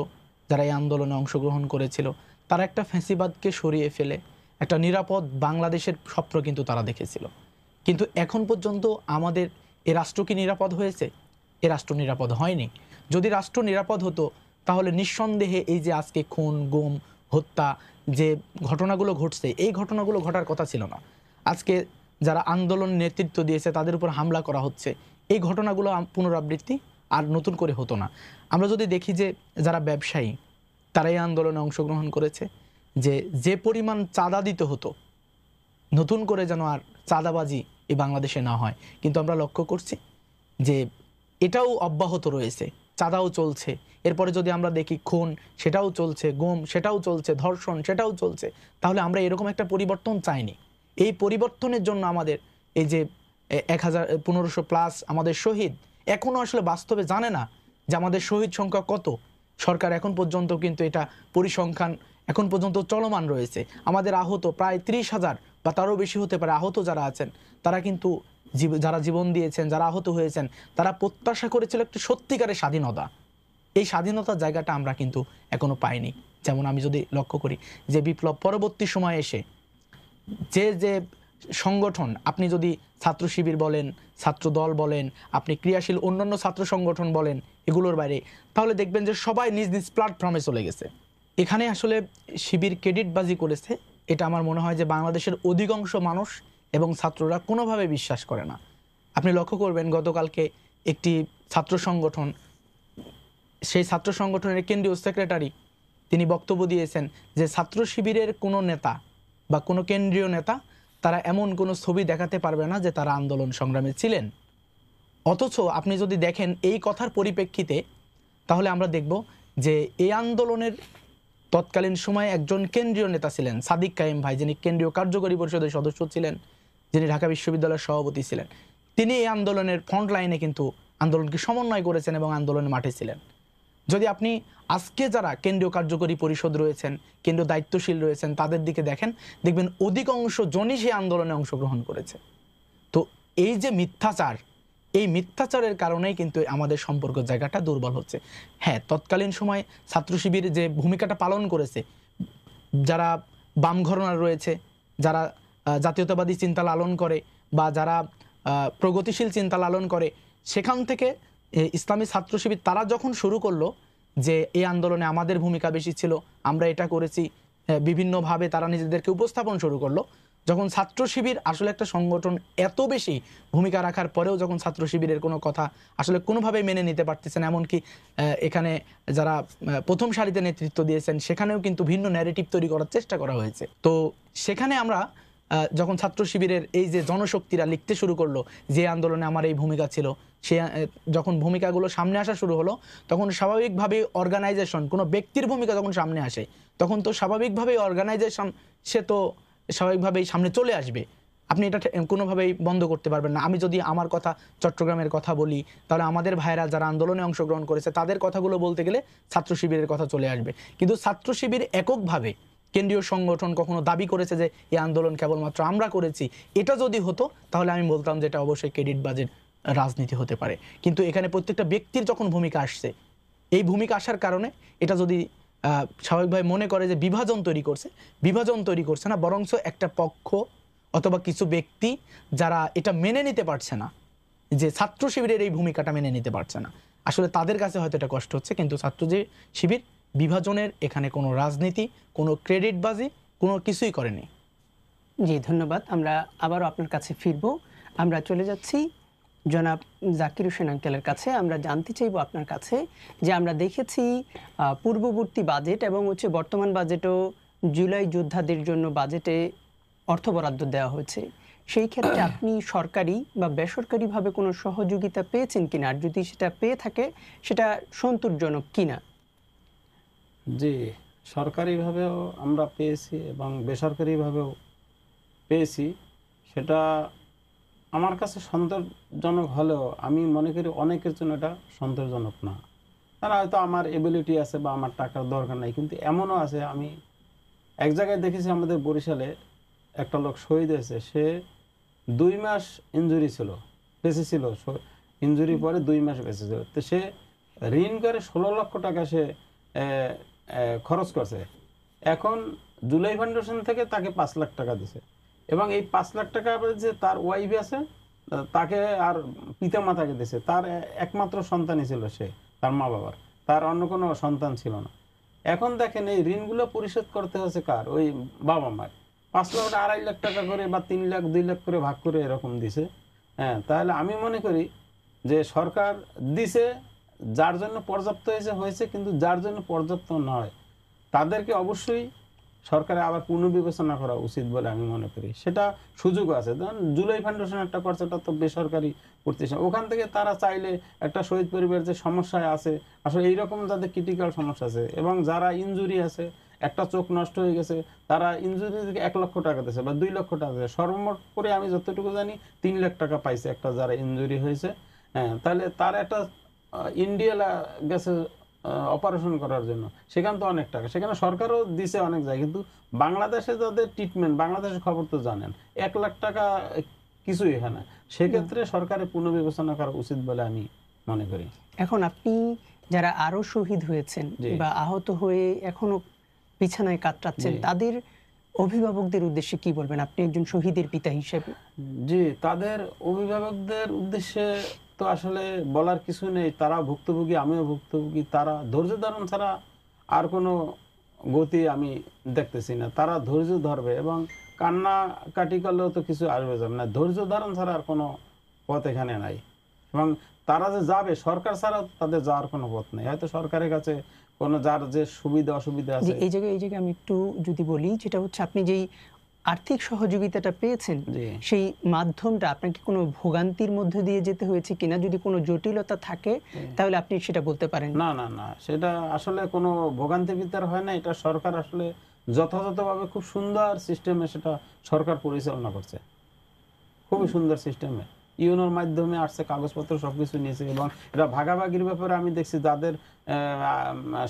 যারা এই আন্দোলনে অংশগ্রহণ করেছিল, তারা একটা ফ্যাসিবাদকে সরিয়ে ফেলে একটা নিরাপদ বাংলাদেশের স্বপ্ন কিন্তু তারা দেখেছিল। কিন্তু এখন পর্যন্ত আমাদের এ রাষ্ট্র কি নিরাপদ হয়েছে? এ রাষ্ট্র নিরাপদ হয়নি। যদি রাষ্ট্র নিরাপদ হতো তাহলে নিঃসন্দেহে এই যে আজকে খুন, গুম, হত্যা যে ঘটনাগুলো ঘটছে, এই ঘটনাগুলো ঘটার কথা ছিল না। আজকে যারা আন্দোলন নেতৃত্ব দিয়েছে তাদের উপর হামলা করা হচ্ছে, এই ঘটনাগুলো পুনরাবৃত্তি আর নতুন করে হতো না। আমরা যদি দেখি যে যারা ব্যবসায়ী তারা এই আন্দোলনে অংশগ্রহণ করেছে, যে পরিমাণ চাঁদা দিতে হতো, নতুন করে যেন আর চাঁদাবাজি এই বাংলাদেশে না হয়, কিন্তু আমরা লক্ষ্য করছি যে এটাও অব্যাহত রয়েছে, চাঁদাও চলছে। এরপরে যদি আমরা দেখি খুন সেটাও চলছে, গুম সেটাও চলছে, ধর্ষণ সেটাও চলছে। তাহলে আমরা এরকম একটা পরিবর্তন চাইনি। এই পরিবর্তনের জন্য আমাদের এই যে 1500+ আমাদের শহীদ, এখনও আসলে বাস্তবে জানে না যে আমাদের শহীদ সংখ্যা কত। সরকার এখন পর্যন্ত কিন্তু এটা পরিসংখ্যান এখন পর্যন্ত চলমান রয়েছে। আমাদের আহত প্রায় 30,000 বা তারও বেশি হতে পারে আহত যারা আছেন, তারা কিন্তু যারা জীবন দিয়েছেন, যারা আহত হয়েছেন, তারা প্রত্যাশা করেছিল একটি সত্যিকারের স্বাধীনতা। এই স্বাধীনতার জায়গাটা আমরা কিন্তু এখনো পাইনি। যেমন আমি যদি লক্ষ্য করি যে বিপ্লব পরবর্তী সময়ে এসে যে সংগঠন, আপনি যদি ছাত্র শিবির বলেন, ছাত্র দল বলেন, আপনি ক্রিয়াশীল অন্যান্য ছাত্র সংগঠন বলেন, এগুলোর বাইরে, তাহলে দেখবেন যে সবাই নিজ নিজ প্ল্যাটফর্মে চলে গেছে। এখানে আসলে শিবির ক্রেডিটবাজি করেছে, এটা আমার মনে হয় যে বাংলাদেশের অধিকাংশ মানুষ এবং ছাত্ররা কোনোভাবে বিশ্বাস করে না। আপনি লক্ষ্য করবেন গতকালকে একটি ছাত্র সংগঠন, সেই ছাত্র সংগঠনের কেন্দ্রীয় সেক্রেটারি তিনি বক্তব্য দিয়েছেন যে ছাত্র শিবিরের কোনো নেতা বা কোনো কেন্দ্রীয় নেতা তারা এমন কোনো ছবি দেখাতে পারবে না যে তারা আন্দোলন সংগ্রামে ছিলেন। অথচ আপনি যদি দেখেন এই কথার পরিপ্রেক্ষিতে, তাহলে আমরা দেখব যে এই আন্দোলনের তৎকালীন সময়ে একজন কেন্দ্রীয় নেতা ছিলেন সাদিক কায়েম ভাই, যিনি কেন্দ্রীয় কার্যকরী পরিষদের সদস্য ছিলেন, যিনি ঢাকা বিশ্ববিদ্যালয়ের সভাপতি ছিলেন। তিনি এই আন্দোলনের ফ্রন্ট লাইনে কিন্তু আন্দোলনকে সমন্বয় করেছেন এবং আন্দোলনের মাঠে ছিলেন। যদি আপনি আজকে যারা কেন্দ্রীয় কার্যকরী পরিষদ রয়েছেন, কেন্দ্রীয় দায়িত্বশীল রয়েছেন, তাদের দিকে দেখেন, দেখবেন অধিকাংশ জনই সেই আন্দোলনে অংশগ্রহণ করেছে। তো এই যে মিথ্যাচার, এই মিথ্যাচারের কারণেই কিন্তু আমাদের সম্পর্ক জায়গাটা দুর্বল হচ্ছে। হ্যাঁ, তৎকালীন সময় ছাত্র শিবির যে ভূমিকাটা পালন করেছে, যারা বাম ঘরানার রয়েছে, যারা জাতীয়তাবাদী চিন্তা লালন করে বা যারা প্রগতিশীল চিন্তা লালন করে, সেখান থেকে ইসলামী ছাত্র শিবির তারা যখন শুরু করলো যে এই আন্দোলনে আমাদের ভূমিকা বেশি ছিল, আমরা এটা করেছি, বিভিন্নভাবে তারা নিজেদেরকে উপস্থাপন শুরু করলো। যখন ছাত্র শিবির আসলে একটা সংগঠন এত বেশি ভূমিকা রাখার পরেও যখন ছাত্র শিবিরের কোনো কথা আসলে কোনোভাবেই মেনে নিতে পারতেছেন, এমনকি এখানে যারা প্রথম সারিতে নেতৃত্ব দিয়েছেন সেখানেও কিন্তু ভিন্ন ন্যারেটিভ তৈরি করার চেষ্টা করা হয়েছে। তো সেখানে আমরা যখন ছাত্র শিবিরের এই যে জনশক্তিরা লিখতে শুরু করলো যে আন্দোলনে আমার এই ভূমিকা ছিল, সে যখন ভূমিকাগুলো সামনে আসা শুরু হলো, তখন স্বাভাবিকভাবে অর্গানাইজেশন, কোনো ব্যক্তির ভূমিকা যখন সামনে আসে, তখন তো স্বাভাবিকভাবেই অর্গানাইজেশন সে তো স্বাভাবিকভাবেই সামনে চলে আসবে। আপনি এটা কোনোভাবেই বন্ধ করতে পারবেন না। আমি যদি আমার কথা, চট্টগ্রামের কথা বলি, তাহলে আমাদের ভাইয়েরা যারা আন্দোলনে অংশগ্রহণ করেছে তাদের কথাগুলো বলতে গেলে ছাত্র শিবিরের কথা চলে আসবে। কিন্তু ছাত্র শিবির এককভাবে কেন্দ্রীয় সংগঠন কখনো দাবি করেছে যে এই আন্দোলন কেবলমাত্র আমরা করেছি, এটা যদি হতো তাহলে আমি বলতাম যে এটা অবশ্যই ক্রেডিট বাজেট রাজনীতি হতে পারে। কিন্তু এখানে প্রত্যেকটা ব্যক্তির যখন ভূমিকা আসছে, এই ভূমিকা আসার কারণে এটা যদি স্বাভাবিকভাবে মনে করে যে বিভাজন তৈরি করছে না, বরঞ্চ একটা পক্ষ অথবা কিছু ব্যক্তি যারা এটা মেনে নিতে পারছে না, যে ছাত্র শিবিরের এই ভূমিকাটা মেনে নিতে পারছে না। আসলে তাদের কাছে হয়তো এটা কষ্ট হচ্ছে, কিন্তু ছাত্র যে শিবির বিভাজনের এখানে কোনো রাজনীতি, কোনো ক্রেডিটবাজি, কোনো কিছুই করেনি। জি ধন্যবাদ। আমরা আবারও আপনার কাছে ফিরব। আমরা চলে যাচ্ছি জনাব জাকির হোসেন আঙ্কেলের কাছে। আমরা জানতে চাইব আপনার কাছে যে আমরা দেখেছি পূর্ববর্তী বাজেট এবং বর্তমান বাজেটও জুলাই যোদ্ধাদের জন্য বাজেটে অর্থ বরাদ্দ দেওয়া হয়েছে। সেই ক্ষেত্রে আপনি সরকারি বা বেসরকারিভাবে কোনো সহযোগিতা পেয়েছেন কিনা, আর যদি সেটা পেয়ে থাকে সেটা সন্তোষজনক কিনা? জি, সরকারিভাবেও আমরা পেয়েছি এবং বেসরকারিভাবেও পেয়েছি। সেটা আমার কাছে সন্তোষজনক হলেও আমি মনে করি অনেকের জন্য এটা সন্তোষজনক না। তারা হয়তো আমার এবিলিটি আছে বা আমার টাকার দরকার নাই, কিন্তু এমনও আছে, আমি এক জায়গায় দেখেছি আমাদের বরিশালে একটা লোক শহীদ হয়েছে, সে 2 মাস ইনজুরি ছিল, বেঁচে ছিল, ইনজুরি পরে 2 মাস বেঁচে ছিল। তো সে ঋণ করে 16 লক্ষ টাকা সে খরচ করছে। এখন জুলাই ফাউন্ডেশন থেকে তাকে 5 লাখ টাকা দিছে, এবং এই 5 লাখ টাকা যে তার ওয়াইফ আছে তাকে আর পিতা মাতাকে দিছে। তার একমাত্র সন্তানই ছিল সে, তার মা বাবার, তার অন্য কোনো সন্তান ছিল না। এখন দেখেন এই ঋণগুলো পরিশোধ করতে হচ্ছে কার? ওই বাবা মার। 5 লাখ 2.5 লাখ টাকা করে বা 3 লাখ 2 লাখ করে ভাগ করে এরকম দিছে। হ্যাঁ, তাহলে আমি মনে করি যে সরকার দিছে, যার জন্য পর্যাপ্ত হয়েছে, কিন্তু যার জন্য পর্যাপ্ত নয় তাদেরকে অবশ্যই সরকারে আবার পুনর্বিবেচনা করা উচিত বলে আমি মনে করি। সেটা সুযোগ আছে। ধরুন জুলাই ফাউন্ডেশন একটা করছে, এটা তো বেসরকারি প্রতিষ্ঠান, ওখান থেকে তারা চাইলে একটা শহীদ পরিবার যে সমস্যায় আছে, আসলে এইরকম যাদের ক্রিটিক্যাল সমস্যা আছে এবং যারা ইনজুরি আছে, একটা চোখ নষ্ট হয়ে গেছে, তারা ইনজুরি থেকে 1 লক্ষ টাকা দিয়েছে বা 2 লক্ষ টাকা দিয়েছে, সর্বমোট করে আমি যতটুকু জানি 3 লাখ টাকা পাইছে একটা যারা ইনজুরি হয়েছে। হ্যাঁ, তাহলে তার একটা ইন্ডিয়া গেছে অপারেশন করার জন্য, সেখানে তো অনেক টাকা, সেখানে সরকারও দিছে অনেক জায়গায়, কিন্তু বাংলাদেশে যাদের ট্রিটমেন্ট, বাংলাদেশের খবর তো জানেন, 1 লাখ টাকা কিছুই এখানে। সেক্ষেত্রে সরকারের পুনর্বিবেচনা করা উচিত বলে আমি মনে করি। এখন আপনি যারা আরো শহীদ হয়েছেন জি। বা আহত হয়ে এখনো বিছানায় কাতরাচ্ছেন, জি। তাদের অভিভাবকদের উদ্দেশ্যে কি বলবেন আপনি একজন শহীদের পিতা হিসেবে? জি, তাদের অভিভাবকদের উদ্দেশ্যে তো আসলে বলার কিছু নেই। তারা ভুক্তভোগী, আমিও ভুক্তভোগী। তারা ধৈর্য ধারণ ছাড়া আর কোনো গতি আমি দেখতেছি না। তারা ধৈর্য ধরবে এবং কান্নাকাটি করলেও তো কিছু আসবে যাবে না। ধৈর্য ধারণ ছাড়া আর কোনো পথ এখানে নাই। এবং তারা যে যাবে, সরকার ছাড়া তাদের যাওয়ার কোনো পথ নেই। হয়তো সরকারের কাছে কোনো যার যে সুবিধা অসুবিধা যে আছে। এই জায়গায় আমি একটু যদি বলি, যেটা হচ্ছে আপনি যেই আর্থিক সহযোগিতাটা পেয়েছেন, জি। সেই মাধ্যমটা আপনাকে কোনো ভোগান্তির মধ্যে দিয়ে যেতে হয়েছে কিনা? যদি কোনো জটিলতা থাকে তাহলে আপনি সেটা বলতে পারেন। না না না, সেটা আসলে কোনো ভোগান্তির ভিতর হয় না। এটা সরকার আসলে যথাযথভাবে খুব সুন্দর সিস্টেমে সেটা সরকার পরিচালনা করছে, খুবই সুন্দর সিস্টেমে। ইউনোর মাধ্যমে আসছে, কাগজপত্র সবকিছু নিয়েছে, এবং এটা ভাগাভাগির ব্যাপারে আমি দেখছি যাদের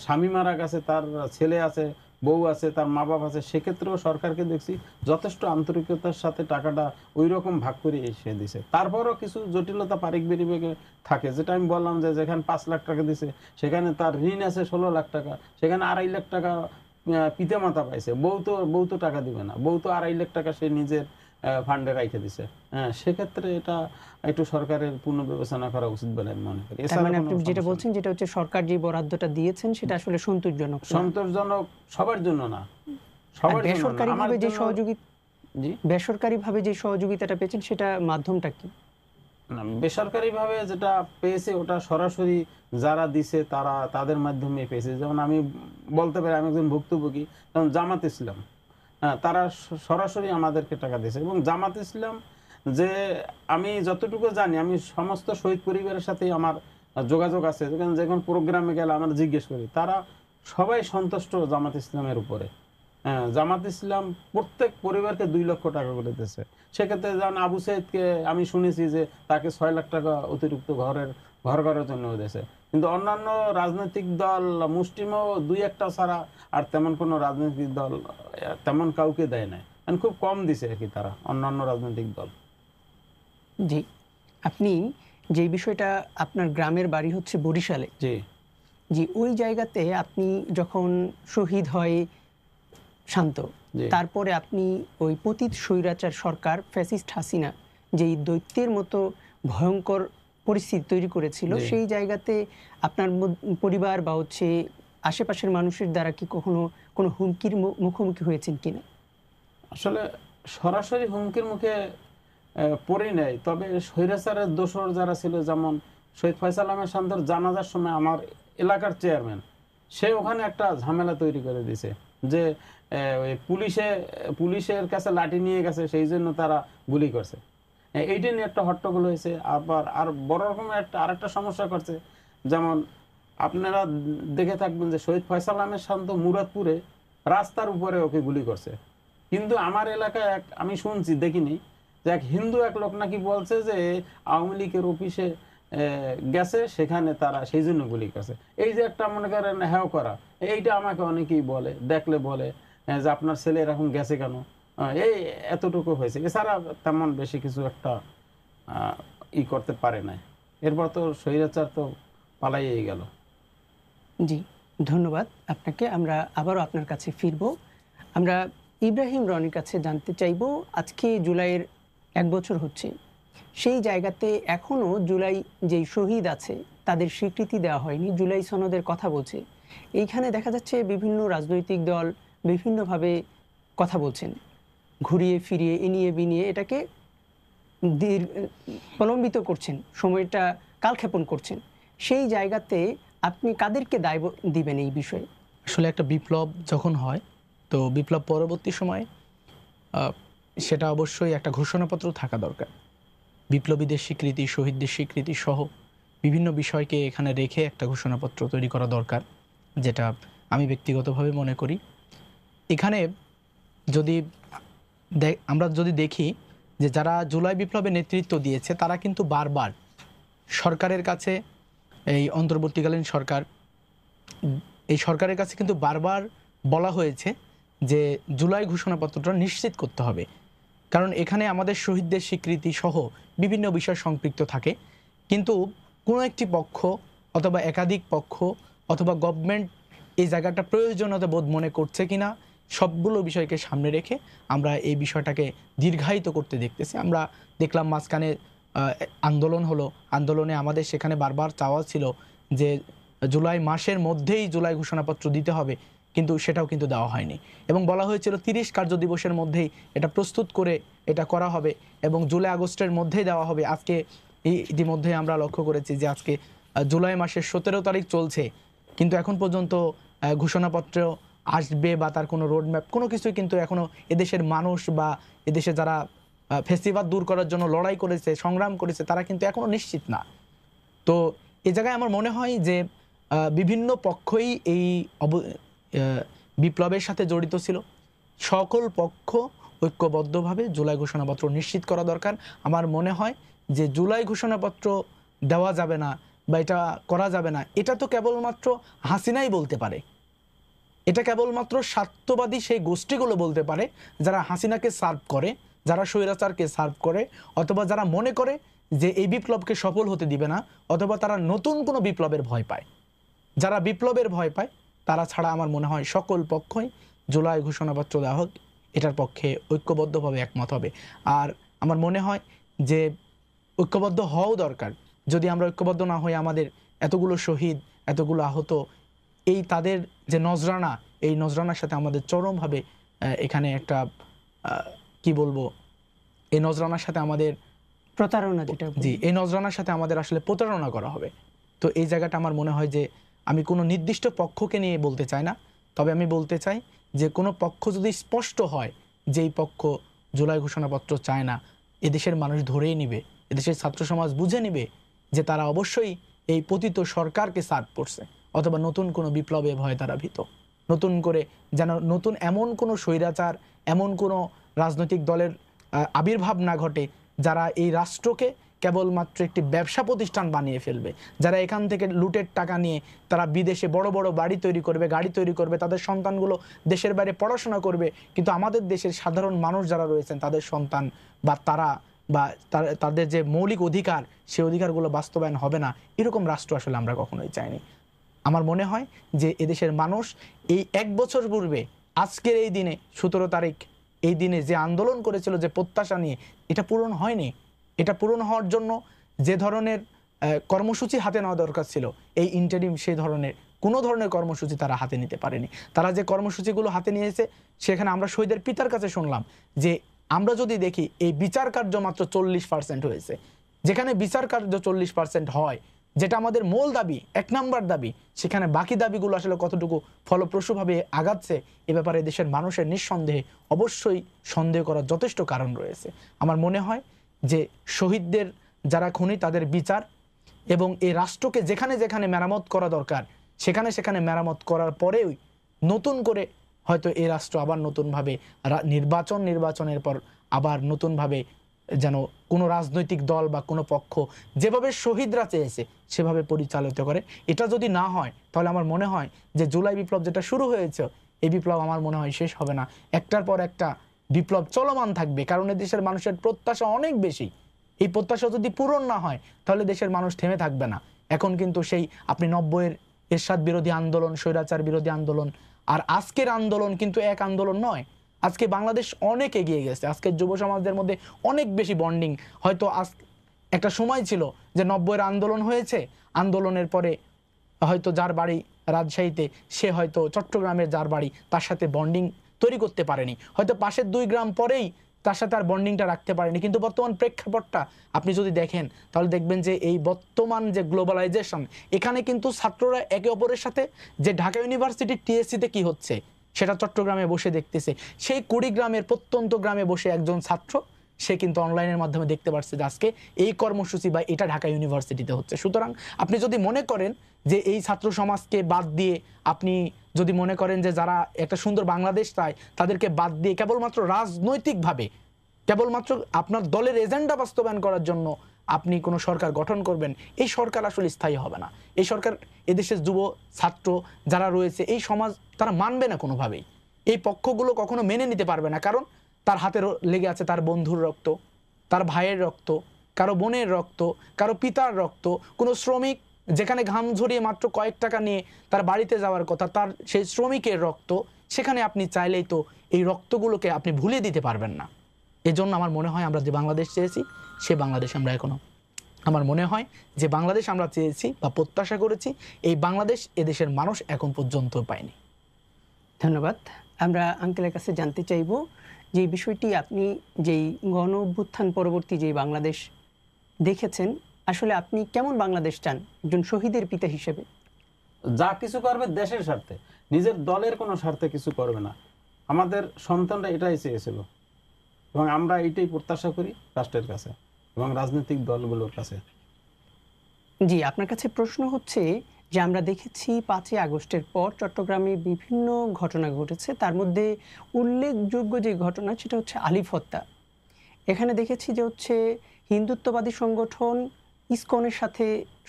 স্বামী মারা গেছে, তার ছেলে আছে, বউ আছে, তার মা বাবা আছে, সেক্ষেত্রেও সরকারকে দেখছি যথেষ্ট আন্তরিকতার সাথে টাকাটা ওই রকম ভাগ করে এসে দিছে। তারপরও কিছু জটিলতা পারিবারিক থাকে, যেটা আমি বললাম যে যেখানে 5 লাখ টাকা দিছে, সেখানে তার ঋণ আছে 16 লাখ টাকা, সেখানে 2.5 লাখ টাকা পিতা মাতা পাইছে, বউ তো টাকা দিবে না, বউ তো 2.5 লাখ টাকা সে নিজের ফান্ডে রাখে দিছে। হ্যাঁ, সেক্ষেত্রে এটা একটু সরকারের পুনর্বিবেচনা করা উচিত বলে আমি মনে করি। তার মানে এছাড়া আপনি কোনো যেটা সমস্যা বলছেন, যেটা হচ্ছে সরকার যে বরাদ্দটা দিয়েছেন সেটা আসলে সন্তোষজনক নেই। না। সন্তোষজনক সবার জন্য না, আর সবার জন্য না। আমার বেসরকারিভাবে যে জন্য- সহযোগিতা জি বেসরকারিভাবে যে সহযোগিতাটা পেয়েছেন সেটা মাধ্যমটা কি? না, বেসরকারিভাবে যেটা পেয়েছে ওটা সরাসরি যারা দিছে তারা তাদের মাধ্যমে পেয়েছে। যেমন আমি বলতে পারি আমি একজন ভুক্তভোগী, যেমন জামাত ইসলাম, হ্যাঁ, তারা সরাসরি আমাদেরকে টাকা দিয়েছে। এবং জামাত ইসলাম, যে আমি যতটুকু জানি, আমি সমস্ত শহীদ পরিবারের সাথেই আমার যোগাযোগ আছে, যখন প্রোগ্রামে গেলে আমরা জিজ্ঞেস করি, তারা সবাই সন্তুষ্ট জামাত ইসলামের উপরে। হ্যাঁ, জামাত ইসলাম প্রত্যেক পরিবারকে 2 লক্ষ টাকা করে দিয়েছে। সেক্ষেত্রে যেমন আবু সাইদকে আমি শুনেছি যে তাকে 6 লাখ টাকা অতিরিক্ত ঘর করার জন্য দিয়েছে। কিন্তু অন্যান্য রাজনৈতিক দল, মুসলিমও 2-1টা ছাড়া আর তেমন কোনো রাজনৈতিক দল তেমন কাউকে দেয় না, মানে খুব কম দিছে আর কি তারা, অন্যান্য রাজনৈতিক দল। জি, আপনি যে বিষয়টা, আপনার গ্রামের বাড়ি হচ্ছে বরিশালে, জি জি ওই জায়গাতে আপনি যখন শহীদ হয় শান্ত, জি তারপরে আপনি ওই পতিত স্বৈরাচার সরকার ফ্যাসিস্ট হাসিনা যেই দৈত্যের মতো ভয়ঙ্কর পরিস্থিতি তৈরি করেছিল, জি। সেই জায়গাতে আপনার পরিবার বা হচ্ছে আশেপাশের মানুষের দ্বারা কি কখনো কোনো হুমকির মুখোমুখি হয়েছেন কিনা? আসলে সরাসরি হুমকির মুখে পড়ি নাই, তবে স্বৈরাচারের দোসর যারা ছিল, যেমন শহীদ ফয়সাল আহমেদ শান্তর জানাজার সময় আমার এলাকার চেয়ারম্যান সে ওখানে একটা ঝামেলা তৈরি করে দিছে যে ওই পুলিশের কাছে লাঠি নিয়ে গেছে, সেই জন্য তারা গুলি করছে। এইটা নিয়ে একটা হট্টগোল হয়েছে। আবার আর বড় রকমের আরেকটা সমস্যা করছে, যেমন আপনারা দেখে থাকবেন যে শহীদ ফয়সাল আহমেদ শান্ত মুরাদপুরে রাস্তার উপরে ওকে গুলি করছে, কিন্তু আমার এলাকায় আমি শুনছি, দেখিনি, যে এক হিন্দু এক লোক নাকি বলছে যে আওয়ামী লীগের অফিসে গেছে, সেখানে তারা সেই জন্য গুলি করছে। এই যে একটা মনে করেন হ্যাঁ করা, এইটা আমাকে অনেকেই বলে, দেখলে বলে যে আপনার ছেলে এরকম গেছে কেন, এই এতটুকু হয়েছে, এছাড়া তেমন বেশি কিছু একটা করতে পারে না। এরপর তো স্বৈরাচার তো পালাইয়েই গেল। জি, ধন্যবাদ আপনাকে। আমরা আবারও আপনার কাছে ফিরব। আমরা ইব্রাহিম রনির কাছে জানতে চাইব, আজকে জুলাইয়ের 1 বছর হচ্ছে, সেই জায়গাতে এখনও জুলাই যেই শহীদ আছে তাদের স্বীকৃতি দেওয়া হয়নি, জুলাই সনদের কথা বলছে। এইখানে দেখা যাচ্ছে বিভিন্ন রাজনৈতিক দল বিভিন্নভাবে কথা বলছেন, ঘুরিয়ে ফিরিয়ে এনিয়ে বিনিয়ে এটাকে প্রলম্বিত করছেন, সময়টা কালক্ষেপণ করছেন। সেই জায়গাতে আপনি কাদেরকে দায় দিবেন এই বিষয়ে? আসলে একটা বিপ্লব যখন হয়, তো বিপ্লব পরবর্তী সময়ে সেটা অবশ্যই একটা ঘোষণাপত্র থাকা দরকার। বিপ্লবীদের স্বীকৃতি, শহীদদের স্বীকৃতি সহ বিভিন্ন বিষয়কে এখানে রেখে একটা ঘোষণাপত্র তৈরি করা দরকার, যেটা আমি ব্যক্তিগতভাবে মনে করি। এখানে যদি আমরা যদি দেখি যে যারা জুলাই বিপ্লবে নেতৃত্ব দিয়েছে তারা কিন্তু বারবার সরকারের কাছে, এই অন্তর্বর্তীকালীন সরকার, এই সরকারের কাছে কিন্তু বারবার বলা হয়েছে যে জুলাই ঘোষণাপত্রটা নিশ্চিত করতে হবে, কারণ এখানে আমাদের শহীদদের স্বীকৃতি সহ বিভিন্ন বিষয় সম্পৃক্ত থাকে। কিন্তু কোনো একটি পক্ষ অথবা একাধিক পক্ষ অথবা গভর্নমেন্ট এই জায়গাটা প্রয়োজনীয়তা বোধ মনে করছে কিনা, সবগুলো বিষয়কে সামনে রেখে আমরা এই বিষয়টাকে দীর্ঘায়িত করতে দেখতেছি। আমরা দেখলাম মাঝখানে আন্দোলন হলো, আন্দোলনে আমাদের সেখানে বারবার চাওয়া ছিল যে জুলাই মাসের মধ্যেই জুলাই ঘোষণাপত্র দিতে হবে, কিন্তু সেটাও কিন্তু দেওয়া হয়নি। এবং বলা হয়েছিল 30 কার্য দিবসের মধ্যেই এটা প্রস্তুত করে এটা করা হবে এবং জুলাই আগস্টের মধ্যেই দেওয়া হবে। আজকে ইতিমধ্যে আমরা লক্ষ্য করেছি যে আজকে জুলাই মাসের 17 তারিখ চলছে, কিন্তু এখন পর্যন্ত ঘোষণাপত্র আসবে বা তার কোনো রোডম্যাপ কোনো কিছুই কিন্তু এখনও এদেশের মানুষ বা এদেশে যারা ফেস্টিভাল দূর করার জন্য লড়াই করেছে, সংগ্রাম করেছে, তারা কিন্তু এখনও নিশ্চিত না। তো এই জায়গায় আমার মনে হয় যে বিভিন্ন পক্ষই এই বিপ্লবের সাথে জড়িত ছিল। সকল পক্ষ ঐক্যবদ্ধভাবে জুলাই ঘোষণাপত্র নিশ্চিত করা দরকার। আমার মনে হয় যে জুলাই ঘোষণাপত্র দেওয়া যাবে না বা এটা করা যাবে না, এটা তো কেবলমাত্র হাসিনাই বলতে পারে। এটা কেবলমাত্র স্বার্থবাদী সেই গোষ্ঠীগুলো বলতে পারে যারা হাসিনাকে সার্ভ করে, যারা স্বৈরাচারকে সার্ভ করে, অথবা যারা মনে করে যে এই বিপ্লবকে সফল হতে দিবে না, অথবা তারা নতুন কোনো বিপ্লবের ভয় পায়। যারা বিপ্লবের ভয় পায় তারা ছাড়া আমার মনে হয় সকল পক্ষই জুলাই ঘোষণাপত্র দেওয়া হোক এটার পক্ষে ঐক্যবদ্ধভাবে একমত হবে। আর আমার মনে হয় যে ঐক্যবদ্ধ হওয়াও দরকার। যদি আমরা ঐক্যবদ্ধ না হই, আমাদের এতগুলো শহীদ, এতগুলো আহত, এই তাদের যে নজরানা, এই নজরানার সাথে আমাদের চরমভাবে এখানে একটা কি বলবো, এই নজরানার সাথে আমাদের প্রতারণা, যেটা জি, এই নজরানার সাথে আমাদের আসলে প্রতারণা করা হবে। তো এই জায়গাটা আমার মনে হয় যে আমি কোনো নির্দিষ্ট পক্ষকে নিয়ে বলতে চাই না, তবে আমি বলতে চাই যে কোনো পক্ষ যদি স্পষ্ট হয় যে এই পক্ষ জুলাই ঘোষণাপত্র চায় না, এদেশের মানুষ ধরেই নিবে, এদেশের ছাত্র সমাজ বুঝে নিবে যে তারা অবশ্যই এই পতিত সরকারকে সার্ভ করছে, অথবা নতুন কোনো বিপ্লবে ভয় তারা ভীত। নতুন করে যেন নতুন এমন কোনো স্বৈরাচার, এমন কোনো রাজনৈতিক দলের আবির্ভাব না ঘটে যারা এই রাষ্ট্রকে কেবলমাত্র একটি ব্যবসা প্রতিষ্ঠান বানিয়ে ফেলবে, যারা এখান থেকে লুটের টাকা নিয়ে তারা বিদেশে বড় বড় বাড়ি তৈরি করবে, গাড়ি তৈরি করবে, তাদের সন্তানগুলো দেশের বাইরে পড়াশোনা করবে, কিন্তু আমাদের দেশের সাধারণ মানুষ যারা রয়েছেন তাদের সন্তান বা তারা বা তাদের যে মৌলিক অধিকার, সেই অধিকারগুলো বাস্তবায়ন হবে না, এরকম রাষ্ট্র আসলে আমরা কখনোই চাইনি। আমার মনে হয় যে এদেশের মানুষ এই 1 বছর পূর্বে আজকের এই দিনে 17 তারিখ, এই দিনে যে আন্দোলন করেছিল, যে প্রত্যাশা নিয়ে, এটা পূরণ হয়নি। এটা পূরণ হওয়ার জন্য যে ধরনের কর্মসূচি হাতে নেওয়া দরকার ছিল, এই ইন্টারিম সেই ধরনের কোনো ধরনের কর্মসূচি তারা হাতে নিতে পারেনি। তারা যে কর্মসূচিগুলো হাতে নিয়েছে সেখানে আমরা শহীদের পিতার কাছে শুনলাম যে আমরা যদি দেখি এই বিচার কার্য মাত্র 40% হয়েছে। যেখানে বিচার কার্য 40% হয়, যেটা আমাদের মূল দাবি, 1 নম্বর দাবি, সেখানে বাকি দাবিগুলো আসলে কতটুকু ফলপ্রসূভাবে আগাচ্ছে এ ব্যাপারে দেশের মানুষের নিঃসন্দেহে অবশ্যই সন্দেহ করার যথেষ্ট কারণ রয়েছে। আমার মনে হয় যে শহীদদের যারা খুনি তাদের বিচার এবং এই রাষ্ট্রকে যেখানে যেখানে মেরামত করা দরকার সেখানে সেখানে মেরামত করার পরেই নতুন করে হয়তো এই রাষ্ট্র আবার নতুনভাবে নির্বাচনের পর আবার নতুনভাবে যেন কোনো রাজনৈতিক দল বা কোনো পক্ষ যেভাবে শহীদরা চেয়েছে সেভাবে পরিচালিত করে। এটা যদি না হয় তাহলে আমার মনে হয় যে জুলাই বিপ্লব যেটা শুরু হয়েছে এই বিপ্লব আমার মনে হয় শেষ হবে না, একটার পর একটা বিপ্লব চলমান থাকবে। কারণ দেশের মানুষের প্রত্যাশা অনেক বেশি, এই প্রত্যাশা যদি পূরণ না হয় তাহলে দেশের মানুষ থেমে থাকবে না। এখন কিন্তু সেই আপনি 90-এর এরশাদ বিরোধী আন্দোলন, স্বৈরাচার বিরোধী আন্দোলন আর আজকের আন্দোলন কিন্তু এক আন্দোলন নয়। আজকে বাংলাদেশ অনেক এগিয়ে গেছে, আজকের যুব সমাজদের মধ্যে অনেক বেশি বন্ডিং। হয়তো আজ একটা সময় ছিল যে 90-এর আন্দোলন হয়েছে, আন্দোলনের পরে হয়তো যার বাড়ি রাজশাহীতে সে হয়তো চট্টগ্রামের যার বাড়ি তার সাথে বন্ডিং তৈরি করতে পারেনি, হয়তো পাশের 2 গ্রাম পরেই তার সাথে আর বন্ডিংটা রাখতে পারেনি। কিন্তু বর্তমান প্রেক্ষাপটটা আপনি যদি দেখেন তাহলে দেখবেন যে এই বর্তমান যে গ্লোবালাইজেশন, এখানে কিন্তু ছাত্ররা একে অপরের সাথে যে ঢাকা ইউনিভার্সিটির টিএসসিতে কি হচ্ছে সেটা চট্টগ্রামে বসে দেখতেছে, সেই কুড়িগ্রামের প্রত্যন্ত গ্রামে বসে একজন ছাত্র সে কিন্তু অনলাইনের মাধ্যমে দেখতে পাচ্ছে যে আজকে এই কর্মসূচি বা এটা ঢাকা ইউনিভার্সিটিতে হচ্ছে। সুতরাং আপনি যদি মনে করেন যে এই ছাত্র সমাজকে বাদ দিয়ে, আপনি যদি মনে করেন যে যারা একটা সুন্দর বাংলাদেশ চায় তাদেরকে বাদ দিয়ে কেবলমাত্র রাজনৈতিকভাবে, কেবলমাত্র আপনার দলের এজেন্ডা বাস্তবায়ন করার জন্য আপনি কোনো সরকার গঠন করবেন, এই সরকার আসলে স্থায়ী হবে না। এই সরকার এদেশের যুব ছাত্র যারা রয়েছে এই সমাজ তারা মানবে না কোনোভাবেই, এই পক্ষগুলো কখনো মেনে নিতে পারবে না। কারণ তার হাতে লেগে আছে তার বন্ধুর রক্ত, তার ভাইয়ের রক্ত, কারো বোনের রক্ত, কারো পিতার রক্ত। কোনো শ্রমিক যেখানে ঘাম ঝরিয়ে মাত্র কয়েক টাকা নিয়ে তার বাড়িতে যাওয়ার কথা, তার সেই শ্রমিকের রক্ত, সেখানে আপনি চাইলেই তো এই রক্তগুলোকে আপনি ভুলে দিতে পারবেন না। এজন্য আমার মনে হয় আমরা যে বাংলাদেশ চেয়েছি সে বাংলাদেশ আমরা এখনো, আমার মনে হয় যে বাংলাদেশ আমরা চেয়েছি বা প্রত্যাশা করেছি এই বাংলাদেশ এদেশের মানুষ এখন পর্যন্ত পায়নি। ধন্যবাদ। আমরা আঙ্কেলের কাছে জানতে চাইব যে বিষয়টি আপনি যেই গণ অভ্যুত্থান পরবর্তী যে বাংলাদেশ দেখেছেন, আসলে আপনি কেমন বাংলাদেশ চান একজন শহীদের পিতা হিসেবে? যা কিছু করবে দেশের স্বার্থে, নিজের দলের কোনো স্বার্থে কিছু করবে না। আমাদের সন্তানরা এটাই চেয়েছিল এবং আমরা এটাই প্রত্যাশা করি রাষ্ট্রের কাছে এবং রাজনৈতিক দলগুলোর কাছে। জি, আপনার কাছে প্রশ্ন হচ্ছে যে আমরা দেখেছি 5ই আগস্টের পর চট্টগ্রামে বিভিন্ন ঘটনা ঘটেছে, তার মধ্যে উল্লেখযোগ্য যে ঘটনা সেটা হচ্ছে আলিফ হত্যা। এখানে দেখেছি যে হচ্ছে হিন্দুত্ববাদী সংগঠন ইসকনের সাথে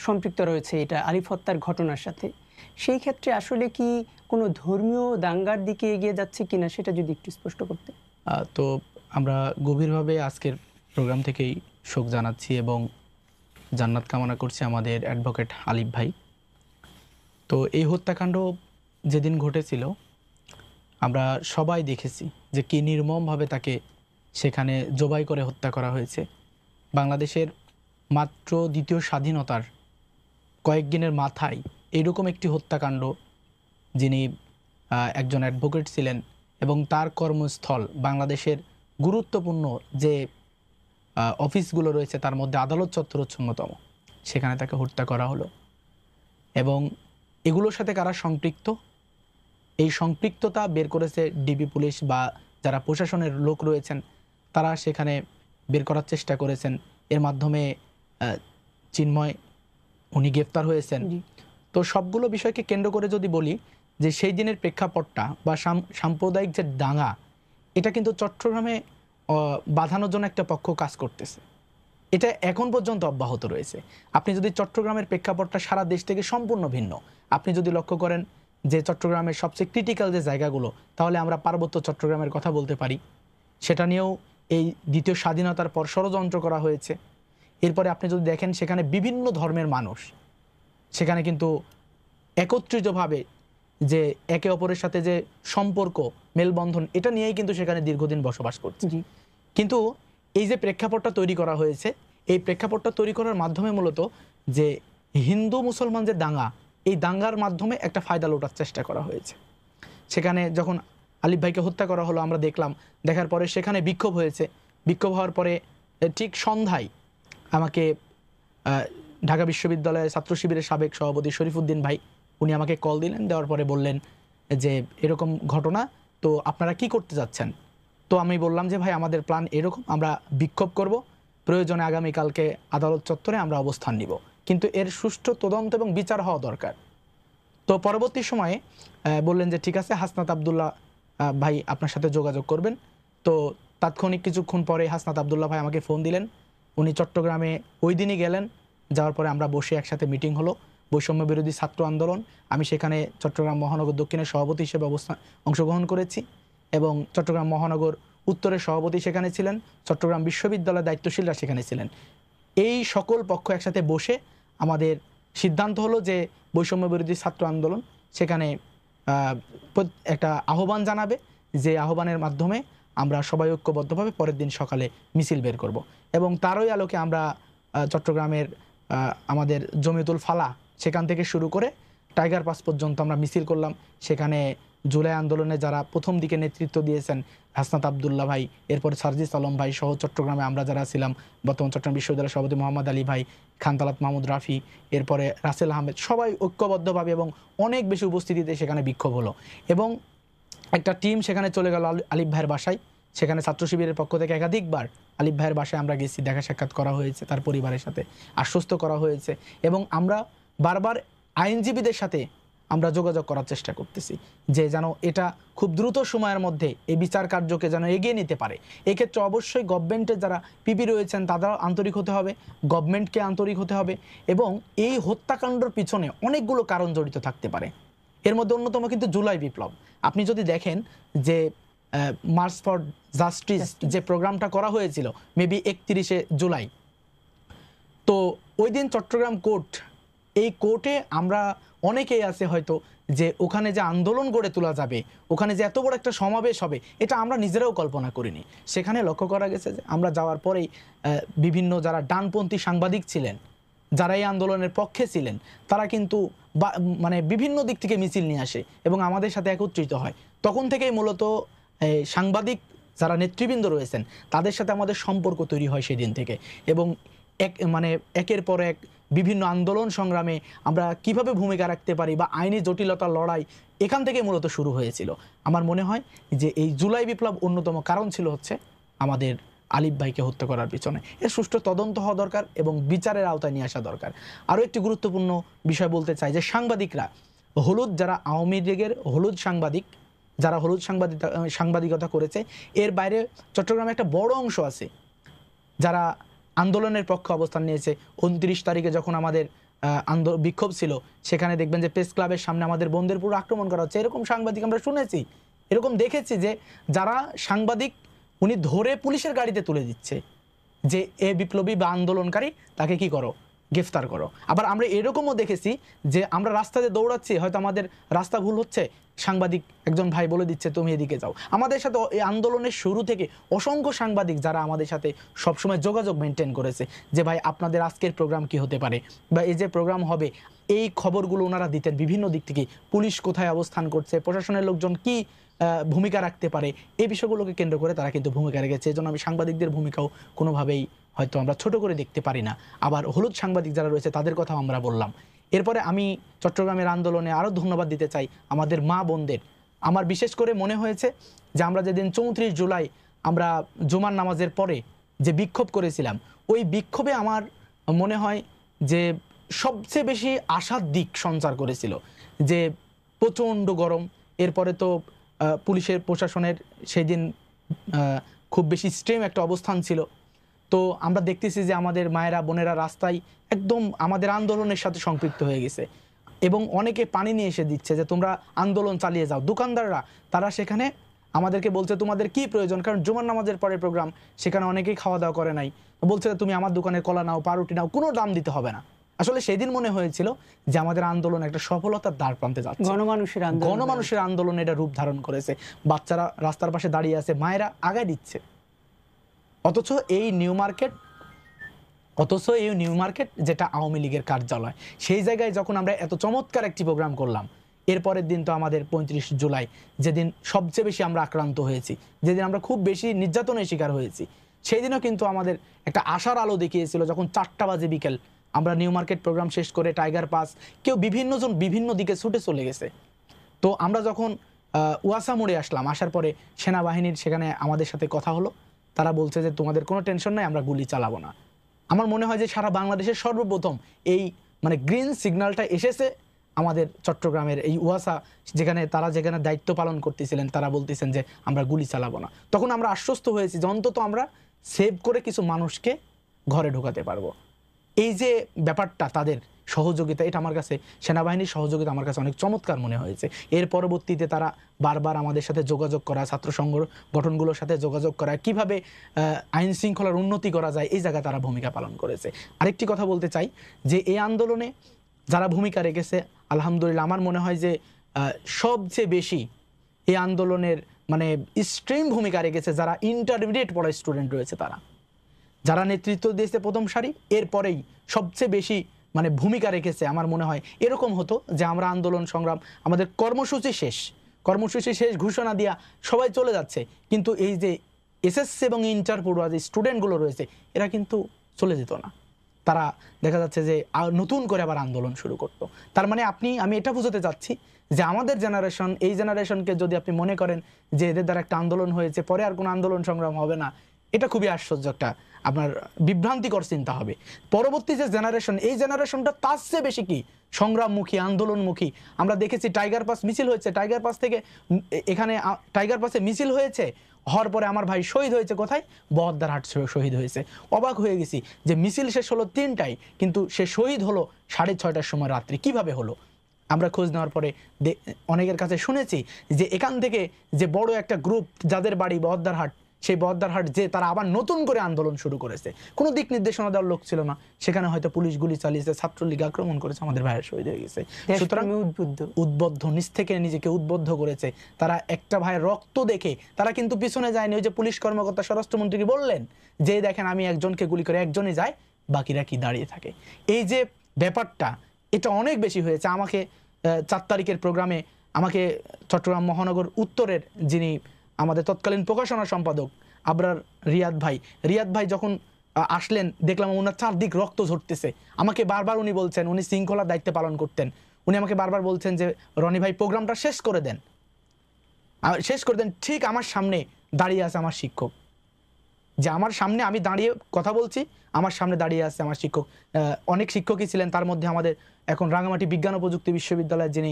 সম্পৃক্ত রয়েছে এটা আলিফ হত্যার ঘটনার সাথে। সেই ক্ষেত্রে আসলে কি কোনো ধর্মীয় দাঙ্গার দিকে এগিয়ে যাচ্ছে কিনা সেটা যদি একটু স্পষ্ট করতে। তো আমরা গভীরভাবে আজকের প্রোগ্রাম থেকেই শোক জানাচ্ছি এবং জান্নাত কামনা করছি আমাদের অ্যাডভোকেট আলিফ ভাই। তো এই হত্যাকাণ্ড যেদিন ঘটেছিল আমরা সবাই দেখেছি যে কি নির্মমভাবে তাকে সেখানে জবাই করে হত্যা করা হয়েছে। বাংলাদেশের মাত্র দ্বিতীয় স্বাধীনতার কয়েকদিনের মাথায় এইরকম একটি হত্যাকাণ্ড, যিনি একজন অ্যাডভোকেট ছিলেন এবং তার কর্মস্থল বাংলাদেশের গুরুত্বপূর্ণ যে অফিসগুলো রয়েছে তার মধ্যে আদালত চত্বর হচ্ছে অন্যতম, সেখানে তাকে হত্যা করা হলো। এবং এগুলোর সাথে কারা সম্পৃক্ত, এই সম্পৃক্ততা বের করেছে ডিবি পুলিশ বা যারা প্রশাসনের লোক রয়েছেন তারা সেখানে বের করার চেষ্টা করেছেন। এর মাধ্যমে চিন্ময় উনি গ্রেফতার হয়েছেন। তো সবগুলো বিষয়কে কেন্দ্র করে যদি বলি যে সেই দিনের প্রেক্ষাপটটা বা সাম্প্রদায়িক যে দাঙ্গা, এটা কিন্তু চট্টগ্রামে বাঁধানোর জন্য একটা পক্ষ কাজ করতেছে, এটা এখন পর্যন্ত অব্যাহত রয়েছে। আপনি যদি চট্টগ্রামের প্রেক্ষাপটটা সারা দেশ থেকে সম্পূর্ণ ভিন্ন, আপনি যদি লক্ষ্য করেন যে চট্টগ্রামের সবচেয়ে ক্রিটিক্যাল যে জায়গাগুলো, তাহলে আমরা পার্বত্য চট্টগ্রামের কথা বলতে পারি। সেটা নিয়েও এই দ্বিতীয় স্বাধীনতার পর ষড়যন্ত্র করা হয়েছে। এরপরে আপনি যদি দেখেন সেখানে বিভিন্ন ধর্মের মানুষ সেখানে কিন্তু একত্রিতভাবে যে একে অপরের সাথে যে সম্পর্ক মেলবন্ধন, এটা নিয়েই কিন্তু সেখানে দীর্ঘদিন বসবাস করছে। কিন্তু এই যে প্রেক্ষাপটটা তৈরি করা হয়েছে, এই প্রেক্ষাপটটা তৈরি করার মাধ্যমে মূলত যে হিন্দু মুসলমান যে দাঙ্গা, এই দাঙ্গার মাধ্যমে একটা ফায়দা লোটার চেষ্টা করা হয়েছে। সেখানে যখন আলিফ ভাইকে হত্যা করা হলো আমরা দেখলাম, দেখার পরে সেখানে বিক্ষোভ হয়েছে। বিক্ষোভ হওয়ার পরে ঠিক সন্ধ্যায় আমাকে ঢাকা বিশ্ববিদ্যালয়ের ছাত্র শিবিরের সাবেক সভাপতি শরীফুদ্দিন ভাই, উনি আমাকে কল দিলেন, দেওয়ার পরে বললেন যে এরকম ঘটনা, তো আপনারা কি করতে যাচ্ছেন? তো আমি বললাম যে ভাই আমাদের প্ল্যান এরকম, আমরা বিক্ষোভ করব, প্রয়োজনে আগামীকালকে আদালত চত্বরে আমরা অবস্থান নিব, কিন্তু এর সুষ্ঠু তদন্ত এবং বিচার হওয়া দরকার। তো পরবর্তী সময়ে বললেন যে ঠিক আছে, হাসনাত আবদুল্লাহ ভাই আপনার সাথে যোগাযোগ করবেন। তো তাৎক্ষণিক কিছুক্ষণ পরে হাসনাত আবদুল্লাহ ভাই আমাকে ফোন দিলেন। উনি চট্টগ্রামে ওই দিনই গেলেন। যাওয়ার পরে আমরা বসে একসাথে মিটিং হলো, বৈষম্য বিরোধী ছাত্র আন্দোলন। আমি সেখানে চট্টগ্রাম মহানগর দক্ষিণের সভাপতি হিসেবে অংশগ্রহণ করেছি এবং চট্টগ্রাম মহানগর উত্তরের সভাপতি সেখানে ছিলেন, চট্টগ্রাম বিশ্ববিদ্যালয়ের দায়িত্বশীলরা সেখানে ছিলেন। এই সকল পক্ষ একসাথে বসে আমাদের সিদ্ধান্ত হলো যে বৈষম্য বিরোধী ছাত্র আন্দোলন সেখানে একটা আহ্বান জানাবে, যে আহ্বানের মাধ্যমে আমরা সবাই ঐক্যবদ্ধভাবে পরের দিন সকালে মিছিল বের করব। এবং তারই আলোকে আমরা চট্টগ্রামের আমাদের জমিয়তুল ফালা সেখান থেকে শুরু করে টাইগার পাস পর্যন্ত আমরা মিছিল করলাম। সেখানে জুলাই আন্দোলনে যারা প্রথম দিকে নেতৃত্ব দিয়েছেন, হাসনাত আবদুল্লাহ ভাই, এরপরে সার্জিস আলম ভাই সহ চট্টগ্রামে আমরা যারা ছিলাম, বর্তমান চট্টগ্রাম বিশ্ববিদ্যালয়ের সভাপতি মোহাম্মদ আলী ভাই, খানতালাত মাহমুদ রাফি, এরপরে রাসেল আহমেদ, সবাই ঐক্যবদ্ধভাবে এবং অনেক বেশি উপস্থিতিতে সেখানে বিক্ষোভ হলো। এবং একটা টিম সেখানে চলে গেল আলিফ ভাইয়ের বাসায়। সেখানে ছাত্র শিবিরের পক্ষ থেকে একাধিকবার আলিফ ভাইয়ের বাসায় আমরা গেছি, দেখা সাক্ষাৎ করা হয়েছে, তার পরিবারের সাথে আশ্বস্ত করা হয়েছে এবং আমরা বারবার আইনজীবীদের সাথে আমরা যোগাযোগ করার চেষ্টা করতেছি যে যেন এটা খুব দ্রুত সময়ের মধ্যে এই বিচার কার্যকে যেন এগিয়ে নিতে পারে। এক্ষেত্রে অবশ্যই গভর্নমেন্টের যারা পিপি রয়েছেন তারাও আন্তরিক হতে হবে, গভর্নমেন্টকে আন্তরিক হতে হবে এবং এই হত্যাকাণ্ডের পিছনে অনেকগুলো কারণ জড়িত থাকতে পারে। এর মধ্যে অন্যতম কিন্তু জুলাই বিপ্লব। আপনি যদি দেখেন যে মার্চ ফর জাস্টিস যে প্রোগ্রামটা করা হয়েছিল মেবি 31শে জুলাই, তো ওই দিন চট্টগ্রাম কোর্ট, এই কোর্টে আমরা অনেকেই আছে হয়তো যে ওখানে যে আন্দোলন গড়ে তোলা যাবে, ওখানে যে এত বড় একটা সমাবেশ হবে, এটা আমরা নিজেরাও কল্পনা করিনি। সেখানে লক্ষ্য করা গেছে যে আমরা যাওয়ার পরেই বিভিন্ন যারা ডানপন্থী সাংবাদিক ছিলেন, যারা এই আন্দোলনের পক্ষে ছিলেন, তারা কিন্তু মানে বিভিন্ন দিক থেকে মিছিল নিয়ে আসে এবং আমাদের সাথে একত্রিত হয়। তখন থেকেই মূলত সাংবাদিক যারা নেতৃবৃন্দ রয়েছেন তাদের সাথে আমাদের সম্পর্ক তৈরি হয় সেদিন থেকে এবং একের পর এক বিভিন্ন আন্দোলন সংগ্রামে আমরা কিভাবে ভূমিকা রাখতে পারি বা আইনি জটিলতার লড়াই এখান থেকে মূলত শুরু হয়েছিল। আমার মনে হয় যে এই জুলাই বিপ্লব অন্যতম কারণ ছিল হচ্ছে আমাদের আলিফ ভাইকে হত্যা করার পিছনে। এর সুষ্ঠু তদন্ত হওয়া দরকার এবং বিচারের আওতায় নিয়ে আসা দরকার। আরও একটি গুরুত্বপূর্ণ বিষয় বলতে চাই যে সাংবাদিকরা, হলুদ যারা আওয়ামী লীগের হলুদ সাংবাদিক, যারা হলুদ সাংবাদিকতা করেছে, এর বাইরে চট্টগ্রামে একটা বড় অংশ আছে যারা আন্দোলনের পক্ষে অবস্থান নিয়েছে। 29 তারিখে যখন আমাদের বিক্ষোভ ছিল, সেখানে দেখবেন যে প্রেস ক্লাবের সামনে আমাদের বোনদের পুরো আক্রমণ করা হচ্ছে। এরকম সাংবাদিক আমরা শুনেছি, এরকম দেখেছি যে যারা সাংবাদিক উনি ধরে পুলিশের গাড়িতে তুলে দিচ্ছে যে এ বিপ্লবী বা আন্দোলনকারী, তাকে কি করো, গ্রেফতার করো। আবার আমরা এরকমও দেখেছি যে আমরা রাস্তাতে দৌড়াচ্ছি, হয়তো আমাদের রাস্তা ভুল হচ্ছে, সাংবাদিক একজন ভাই বলে দিচ্ছে তুমি এদিকে যাও। আমাদের সাথে এই আন্দোলনের শুরু থেকে অসংখ্য সাংবাদিক যারা আমাদের সাথে সবসময় যোগাযোগ মেনটেন করেছে যে ভাই আপনাদের আজকের প্রোগ্রাম কি হতে পারে বা এই যে প্রোগ্রাম হবে, এই খবরগুলো ওনারা দিতেন বিভিন্ন দিক থেকে। পুলিশ কোথায় অবস্থান করছে, প্রশাসনের লোকজন কি ভূমিকা রাখতে পারে, এই বিষয়গুলোকে কেন্দ্র করে তারা কিন্তু ভূমিকা রেখেছে। এই জন্য আমি সাংবাদিকদের ভূমিকাও কোনোভাবেই হয়তো আমরা ছোট করে দেখতে পারি না। আবার হলুদ সাংবাদিক যারা রয়েছে তাদের কথাও আমরা বললাম। এরপরে আমি চট্টগ্রামের আন্দোলনে আরও ধন্যবাদ দিতে চাই আমাদের মা বোনদের। আমার বিশেষ করে মনে হয়েছে যে আমরা যেদিন 34 জুলাই আমরা জুমার নামাজের পরে যে বিক্ষোভ করেছিলাম, ওই বিক্ষোভে আমার মনে হয় যে সবচেয়ে বেশি আশার দিক সঞ্চার করেছিল যে প্রচণ্ড গরম, এরপরে তো পুলিশের প্রশাসনের সেই দিন খুব বেশি স্ট্রিম একটা অবস্থান ছিল। তো আমরা দেখতেছি যে আমাদের মায়েরা বোনেরা রাস্তায় একদম আমাদের আন্দোলনের সাথে সম্পৃক্ত হয়ে গেছে এবং অনেকে পানি নিয়ে এসে দিচ্ছে যে তোমরা আন্দোলন চালিয়ে যাও। দোকানদাররা তারা সেখানে আমাদেরকে বলছে তোমাদের কি প্রয়োজন, কারণ জুমার নামাজের পরে প্রোগ্রাম, সেখানে অনেকেই খাওয়া দাওয়া করে নাই, বলছে তুমি আমার দোকানে কলা নাও, পাউরুটি নাও, কোনো দাম দিতে হবে না। আসলে সেদিন মনে হয়েছিল যে আমাদের আন্দোলন একটা সফলতার দ্বার প্রান্তে যাচ্ছে, গণমানুষের আন্দোলন এটা রূপ ধারণ করেছে। বাচ্চারা রাস্তার পাশে দাঁড়িয়ে আছে, মায়েরা আগায় দিচ্ছে। অথচ এই নিউ মার্কেট অথচ এই নিউ মার্কেট যেটা আওয়ামী লীগের কার্যালয়, সেই জায়গায় যখন আমরা এত চমৎকার একটি প্রোগ্রাম করলাম, এরপরের দিন তো আমাদের 35 জুলাই, যেদিন সবচেয়ে বেশি আমরা আক্রান্ত হয়েছি, যেদিন আমরা খুব বেশি নির্যাতনের শিকার হয়েছি, সেই দিনও কিন্তু আমাদের একটা আশার আলো দেখিয়েছিল যখন 4টা বাজে বিকেল আমরা নিউ মার্কেট প্রোগ্রাম শেষ করে টাইগার পাস, কেউ বিভিন্নজন বিভিন্ন দিকে ছুটে চলে গেছে। তো আমরা যখন ওয়াসা মোড়ে আসলাম, আসার পরে সেনাবাহিনীর সেখানে আমাদের সাথে কথা হলো, তারা বলছে যে তোমাদের কোনো টেনশন নাই, আমরা গুলি চালাবো না। আমার মনে হয় যে সারা বাংলাদেশের সর্বপ্রথম এই মানে গ্রিন সিগন্যালটা এসেছে আমাদের চট্টগ্রামের এই ওয়াসা, যেখানে দায়িত্ব পালন করতেছিলেন, তারা বলতেছেন যে আমরা গুলি চালাবো না। তখন আমরা আশ্বস্ত হয়েছি যে অন্তত আমরা সেভ করে কিছু মানুষকে ঘরে ঢোকাতে পারবো। এই যে ব্যাপারটা, তাদের সহযোগিতা, এটা আমার কাছে, সেনাবাহিনীর সহযোগিতা আমার কাছে অনেক চমৎকার মনে হয়েছে। এর পরবর্তীতে তারা বারবার আমাদের সাথে যোগাযোগ করা, ছাত্র সংগঠনগুলোর সাথে যোগাযোগ করা, কিভাবে আইন শৃঙ্খলার উন্নতি করা যায়, এই জায়গায় তারা ভূমিকা পালন করেছে। আরেকটি কথা বলতে চাই যে এই আন্দোলনে যারা ভূমিকা রেখেছে, আলহামদুলিল্লাহ আমার মনে হয় যে সবচেয়ে বেশি এই আন্দোলনের মানে স্ট্রিম ভূমিকা রেখেছে যারা ইন্টারমিডিয়েট পড়া স্টুডেন্ট রয়েছে, তারা যারা নেতৃত্ব দিয়েছে প্রথম সারি, এরপরেই সবচেয়ে বেশি মানে ভূমিকা রেখেছে। আমার মনে হয় এরকম হতো যে আমরা আন্দোলন সংগ্রাম, আমাদের কর্মসূচি শেষ ঘোষণা দিয়া সবাই চলে যাচ্ছে, কিন্তু এই যে এসএসসি এবং ইন্টার পড়ুয়া যে স্টুডেন্টগুলো রয়েছে, এরা কিন্তু চলে যেত না। তারা দেখা যাচ্ছে যে নতুন করে আবার আন্দোলন শুরু করতো। তার মানে আমি এটা বুঝাতে চাচ্ছি যে আমাদের জেনারেশন, এই জেনারেশনকে যদি আপনি মনে করেন যে এদের দ্বারা একটা আন্দোলন হয়েছে, পরে আর কোনো আন্দোলন সংগ্রাম হবে না, এটা খুবই আশ্চর্য, একটা আপনার বিভ্রান্তিকর চিন্তা হবে। পরবর্তী যে জেনারেশন, এই জেনারেশনটা তার চেয়ে বেশি কি সংগ্রামমুখী, আন্দোলনমুখী। আমরা দেখেছি টাইগার পাস মিছিল হয়েছে, টাইগার পাস থেকে এখানে টাইগার পাসে মিছিল হয়েছে, হওয়ার পরে আমার ভাই শহীদ হয়েছে কোথায়? বহদ্দারহাট শহীদ হয়েছে। অবাক হয়ে গেছি যে মিছিল শেষ হলো 3টায়, কিন্তু সে শহীদ হলো 6:30টার সময় রাত্রি। কিভাবে হলো? আমরা খোঁজ নেওয়ার পরে অনেকের কাছে শুনেছি যে এখান থেকে যে বড় একটা গ্রুপ যাদের বাড়ি বহদ্দারহাট, সেই বহদ্দারহাট যে তারা আবার নতুন করে আন্দোলন শুরু করেছে। কোনো দিক নির্দেশনা দেওয়ার লোক ছিল না, সেখানে হয়তো পুলিশ গুলি চালিয়েছে, ছাত্রলীগ আক্রমণ করেছে, আমাদের ভাইয়ের শহীদ হয়ে গেছে। সুতরাং উদ্বুদ্ধ, নিজ থেকে নিজেকে উদ্বুদ্ধ করেছে তারা। একটা ভাইয়ের রক্ত দেখে তারা কিন্তু পিছনে যায়নি। ওই যে পুলিশ কর্মকর্তা স্বরাষ্ট্রমন্ত্রীকে বললেন যে দেখেন আমি একজনকে গুলি করে, একজনই যায়, বাকিরা কি দাঁড়িয়ে থাকে। এই যে ব্যাপারটা, এটা অনেক বেশি হয়েছে। আমাকে 4 তারিখের প্রোগ্রামে আমাকে চট্টগ্রাম মহানগর উত্তরের যিনি আমাদের তৎকালীন প্রকাশনা সম্পাদক আবরার রিয়াদ ভাই যখন আসলেন, দেখলাম ওনার চারদিক রক্ত ঝরতেছে। আমাকে বারবার উনি বলছেন, উনি শৃঙ্খলার দায়িত্ব পালন করতেন, উনি আমাকে বারবার বলছেন যে রনি ভাই প্রোগ্রামটা শেষ করে দেন। ঠিক আমার সামনে দাঁড়িয়ে আছে আমার শিক্ষক, যে আমার সামনে আমি দাঁড়িয়ে কথা বলছি, আমার সামনে দাঁড়িয়ে আছে আমার শিক্ষক। অনেক শিক্ষকই ছিলেন, তার মধ্যে আমাদের এখন রাঙামাটি বিজ্ঞান ও প্রযুক্তি বিশ্ববিদ্যালয়ের যিনি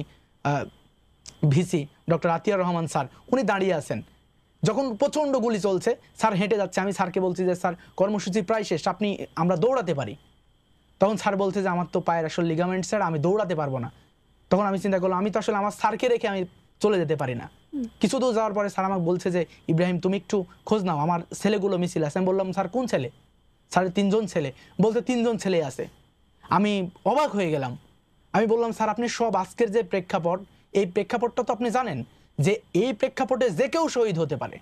VC doctor Atiar Rahman sir, উনি দাঁড়িয়ে আছেন। যখন প্রচণ্ড গুলি চলছে, স্যার হেঁটে যাচ্ছে, আমি স্যারকে বলছি যে স্যার কর্মসূচি প্রায় শেষ, আমরা দৌড়াতে পারি। তখন স্যার বলছে যে আমার তো পায়ের আসলে লিগামেন্ট স্যার, আমি দৌড়াতে পারবো না। তখন আমি চিন্তা করলাম আমি তো আসলে আমার স্যারকে রেখে আমি চলে যেতে পারি না। কিছু দূর যাওয়ার পরে স্যার আমাকে বলছে যে ইব্রাহিম তুমি একটু খোঁজ নাও, আমার ছেলেগুলো মিছিল আছে। আমি বললাম স্যার কোন ছেলে? স্যারের 3জন ছেলে। বলতে 3জন ছেলে আছে। আমি অবাক হয়ে গেলাম। আমি বললাম স্যার আপনি সব আজকের যে প্রেক্ষাপট, এই প্রেক্ষাপটটা তো আপনি জানেন যে এই প্রেক্ষাপটে যে কেউ শহীদ হতে পারে,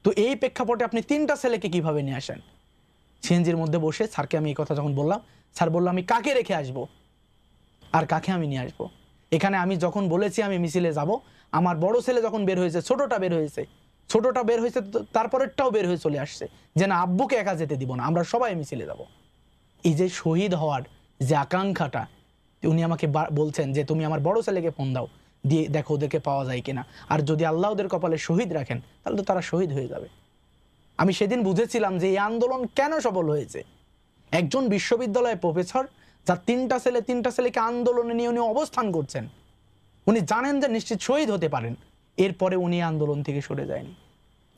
তো এই প্রেক্ষাপটে আপনি 3টা ছেলেকে কিভাবে নিয়ে আসেন? সিএনজির মধ্যে বসে স্যারকে আমি এই কথা যখন বললাম, স্যার বললো আমি কাকে রেখে আসব আর কাকে আমি নিয়ে আসবো? এখানে আমি যখন বলেছি আমি মিছিলে যাব, আমার বড় ছেলে যখন বের হয়েছে, ছোটটা বের হয়েছে, তারপরেরটাও বের হয়ে চলে আসছে যে না আব্বুকে একা যেতে দিব না, আমরা সবাই মিছিলে যাব। এই যে শহীদ হওয়ার যে আকাঙ্ক্ষাটা, উনি আমাকে বলছেন যে তুমি আমার বড় ছেলেকে ফোন দাও, দিয়ে দেখো ওদেরকে পাওয়া যায় কিনা, আর যদি আল্লাহ ওদের কপালে শহীদ রাখেন তাহলে তো তারা শহীদ হয়ে যাবে। আমি সেদিন বুঝেছিলাম যে এই আন্দোলন কেন সফল হয়েছে। একজন বিশ্ববিদ্যালয়ের প্রফেসর, যার 3টা ছেলেকে আন্দোলনে নিয়ে উনি অবস্থান করছেন, উনি জানেন যে নিশ্চিত শহীদ হতে পারেন, এরপরে উনি আন্দোলন থেকে সরে যায়নি।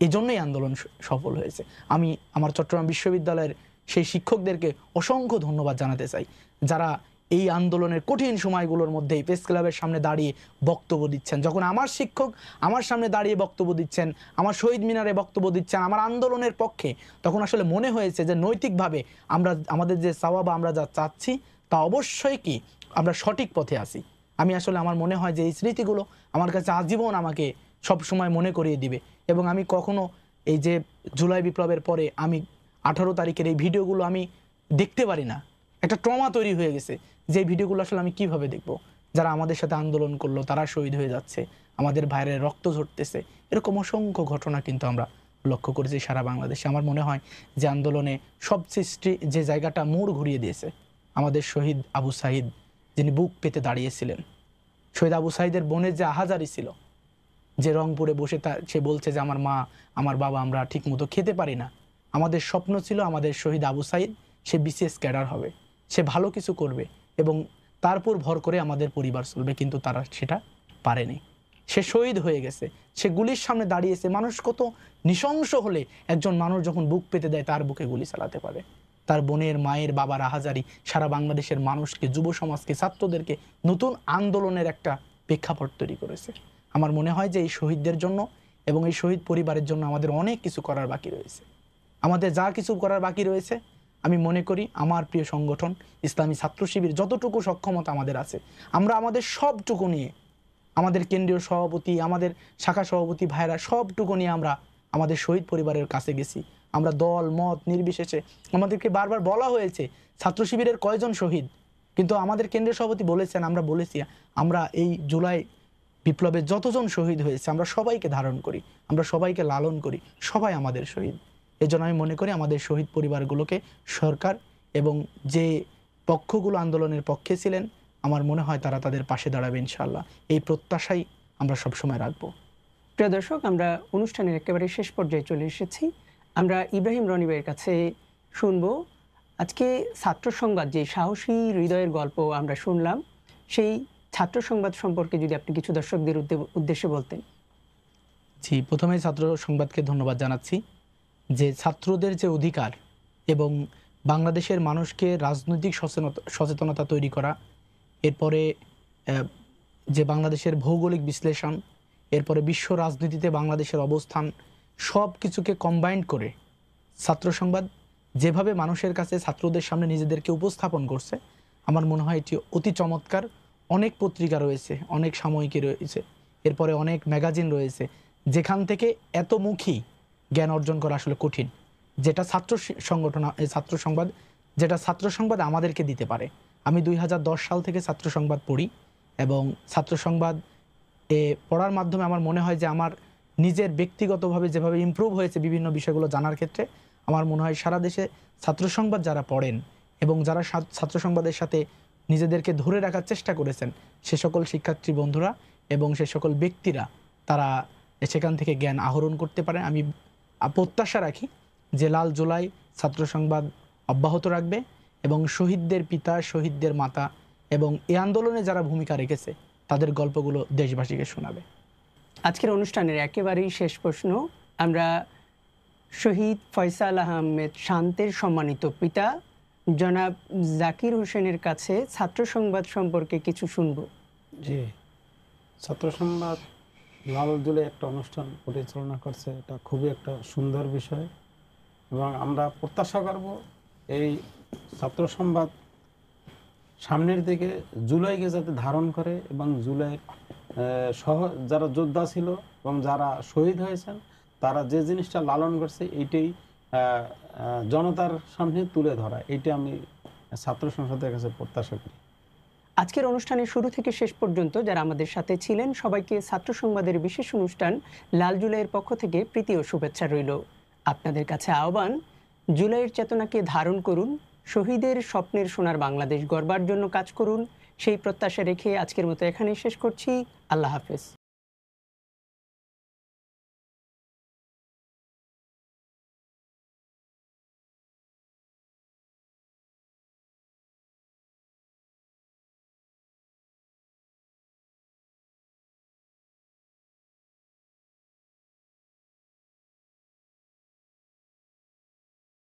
এই জন্যই আন্দোলন সফল হয়েছে। আমি আমার চট্টগ্রাম বিশ্ববিদ্যালয়ের সেই শিক্ষকদেরকে অসংখ্য ধন্যবাদ জানাতে চাই, যারা এই আন্দোলনের কঠিন সময়গুলোর মধ্যেই প্রেস ক্লাবের সামনে দাঁড়িয়ে বক্তব্য দিচ্ছেন। যখন আমার শিক্ষক আমার সামনে দাঁড়িয়ে বক্তব্য দিচ্ছেন, আমার শহীদ মিনারে বক্তব্য দিচ্ছেন আমার আন্দোলনের পক্ষে, তখন আসলে মনে হয়েছে যে নৈতিকভাবে আমাদের যে চাওয়া বা আমরা যা চাচ্ছি তা অবশ্যই কি আমরা সঠিক পথে আছি। আমি আসলে আমার মনে হয় যে এই স্মৃতিগুলো আমার কাছে আজীবন আমাকে সব সময় মনে করিয়ে দিবে। এবং আমি কখনো এই যে জুলাই বিপ্লবের পরে আমি 18 তারিখের এই ভিডিওগুলো আমি দেখতে পারি না, একটা ট্রমা তৈরি হয়ে গেছে যে ভিডিওগুলো আসলে আমি কিভাবে দেখব। যারা আমাদের সাথে আন্দোলন করলো তারা শহীদ হয়ে যাচ্ছে, আমাদের ভাইয়ের রক্ত ঝরতেছে, এরকম অসংখ্য ঘটনা কিন্তু আমরা লক্ষ্য করেছি সারা বাংলাদেশে। আমার মনে হয় যে আন্দোলনে সবচেয়ে যে জায়গাটা মোড় ঘুরিয়ে দিয়েছে আমাদের শহীদ আবু সাঈদ, যিনি বুক পেতে দাঁড়িয়েছিলেন। শহীদ আবু সাঈদের বোনের যে আহাজারি ছিল, যে রংপুরে বসে সে বলছে যে আমার মা আমার বাবা আমরা ঠিক মতো খেতে পারি না, আমাদের স্বপ্ন ছিল আমাদের শহীদ আবু সাঈদ সে বিসিএস ক্যাডার হবে, সে ভালো কিছু করবে এবং তারপর ভর করে আমাদের পরিবার চলবে, কিন্তু তারা সেটা পারেনি। সে শহীদ হয়ে গেছে, সে গুলির সামনে দাঁড়িয়েছে। মানুষ কত নৃশংস হলে একজন মানুষ যখন বুক পেতে দেয় তার বুকে গুলি চালাতে পারে। তার বোনের মায়ের বাবার আহাজারি সারা বাংলাদেশের মানুষকে, যুব সমাজকে, ছাত্রদেরকে নতুন আন্দোলনের একটা প্রেক্ষাপট তৈরি করেছে। আমার মনে হয় যে এই শহীদদের জন্য এবং এই শহীদ পরিবারের জন্য আমাদের অনেক কিছু করার বাকি রয়েছে। আমাদের যা কিছু করার বাকি রয়েছে, আমি মনে করি আমার প্রিয় সংগঠন ইসলামী ছাত্র শিবির যতটুকু সক্ষমতা আমাদের আছে, আমরা আমাদের সবটুকু নিয়ে, আমাদের কেন্দ্রীয় সভাপতি, আমাদের শাখা সভাপতি ভাইরা সবটুকু নিয়ে আমরা আমাদের শহীদ পরিবারের কাছে গেছি। আমরা দল মত নির্বিশেষে, আমাদেরকে বারবার বলা হয়েছে ছাত্র শিবিরের কয়জন শহীদ, কিন্তু আমাদের কেন্দ্রীয় সভাপতি বলেছেন, আমরা বলেছি আমরা এই জুলাই বিপ্লবে যতজন শহীদ হয়েছে আমরা সবাইকে ধারণ করি, আমরা সবাইকে লালন করি, সবাই আমাদের শহীদ। এই জন্য আমি মনে করি আমাদের শহীদ পরিবারগুলোকে সরকার এবং যে পক্ষগুলো আন্দোলনের পক্ষে ছিলেন, আমার মনে হয় তারা তাদের পাশে দাঁড়াবে ইনশাআল্লাহ। এই প্রত্যাশাই আমরা সবসময় রাখবো। প্রিয় দর্শক, আমরা অনুষ্ঠানের একেবারে শেষ পর্যায়ে চলে এসেছি। আমরা ইব্রাহিম রনি ভাইয়ের কাছে শুনবো আজকে ছাত্র সংবাদ, যে সাহসী হৃদয়ের গল্প আমরা শুনলাম, সেই ছাত্র সংবাদ সম্পর্কে যদি আপনি কিছু দর্শকদের উদ্দেশ্যে বলতেন। জি, প্রথমে ছাত্র সংবাদকে ধন্যবাদ জানাচ্ছি যে ছাত্রদের যে অধিকার এবং বাংলাদেশের মানুষকে রাজনৈতিক সচেতনতা তৈরি করা, এরপরে যে বাংলাদেশের ভৌগোলিক বিশ্লেষণ, এরপরে বিশ্ব রাজনীতিতে বাংলাদেশের অবস্থান, সব কিছুকে কম্বাইন্ড করে ছাত্র সংবাদ যেভাবে মানুষের কাছে ছাত্রদের সামনে নিজেদেরকে উপস্থাপন করছে, আমার মনে হয় এটি অতি চমৎকার। অনেক পত্রিকা রয়েছে, অনেক সাময়িকী রয়েছে, এরপরে অনেক ম্যাগাজিন রয়েছে, যেখান থেকে এতমুখী জ্ঞান অর্জন করা আসলে কঠিন, যেটা ছাত্র সংবাদ আমাদেরকে দিতে পারে। আমি 2010 সাল থেকে ছাত্র সংবাদ পড়ি এবং ছাত্র সংবাদ পড়ার মাধ্যমে আমার মনে হয় যে আমার নিজের ব্যক্তিগতভাবে যেভাবে ইমপ্রুভ হয়েছে বিভিন্ন বিষয়গুলো জানার ক্ষেত্রে, আমার মনে হয় সারা দেশে ছাত্র সংবাদ যারা পড়েন এবং যারা ছাত্র সংবাদের সাথে নিজেদেরকে ধরে রাখার চেষ্টা করেছেন, সে সকল শিক্ষার্থী বন্ধুরা এবং সে সকল ব্যক্তিরা তারা সেখান থেকে জ্ঞান আহরণ করতে পারেন। আমি প্রত্যাশা রাখি যে লাল জুলাই ছাত্র সংবাদ অব্যাহত রাখবে এবং শহীদদের পিতা, শহীদদের মাতা এবং এই আন্দোলনে যারা ভূমিকা রেখেছে তাদের গল্পগুলো দেশবাসীকে শোনাবে। আজকের অনুষ্ঠানের একেবারেই শেষ প্রশ্ন, আমরা শহীদ ফয়সাল আহমেদ শান্তের সম্মানিত পিতা জনাব জাকির হোসেনের কাছে ছাত্র সংবাদ সম্পর্কে কিছু শুনব। জি, ছাত্র সংবাদ লাল জুলাই একটা অনুষ্ঠান পরিচালনা করছে, এটা খুবই একটা সুন্দর বিষয় এবং আমরা প্রত্যাশা করব এই ছাত্র সংবাদ সামনের দিকে জুলাইকে যাতে ধারণ করে এবং জুলাইয়ের যারা যোদ্ধা ছিল এবং যারা শহীদ হয়েছেন তারা যে জিনিসটা লালন করছে এইটাই জনতার সামনে তুলে ধরা, এইটা আমি ছাত্র সংসদের কাছে প্রত্যাশা করি। আজকের অনুষ্ঠানের শুরু থেকে শেষ পর্যন্ত যারা আমাদের সাথে ছিলেন সবাইকে ছাত্র সংবাদের বিশেষ অনুষ্ঠান লাল জুলাইয়ের পক্ষ থেকে প্রীতি ও শুভেচ্ছা রইল। আপনাদের কাছে আহ্বান, জুলাইয়ের চেতনাকে ধারণ করুন, শহীদের স্বপ্নের সোনার বাংলাদেশ গড়বার জন্য কাজ করুন। সেই প্রত্যাশা রেখে আজকের মতো এখানেই শেষ করছি। আল্লাহ হাফেজ।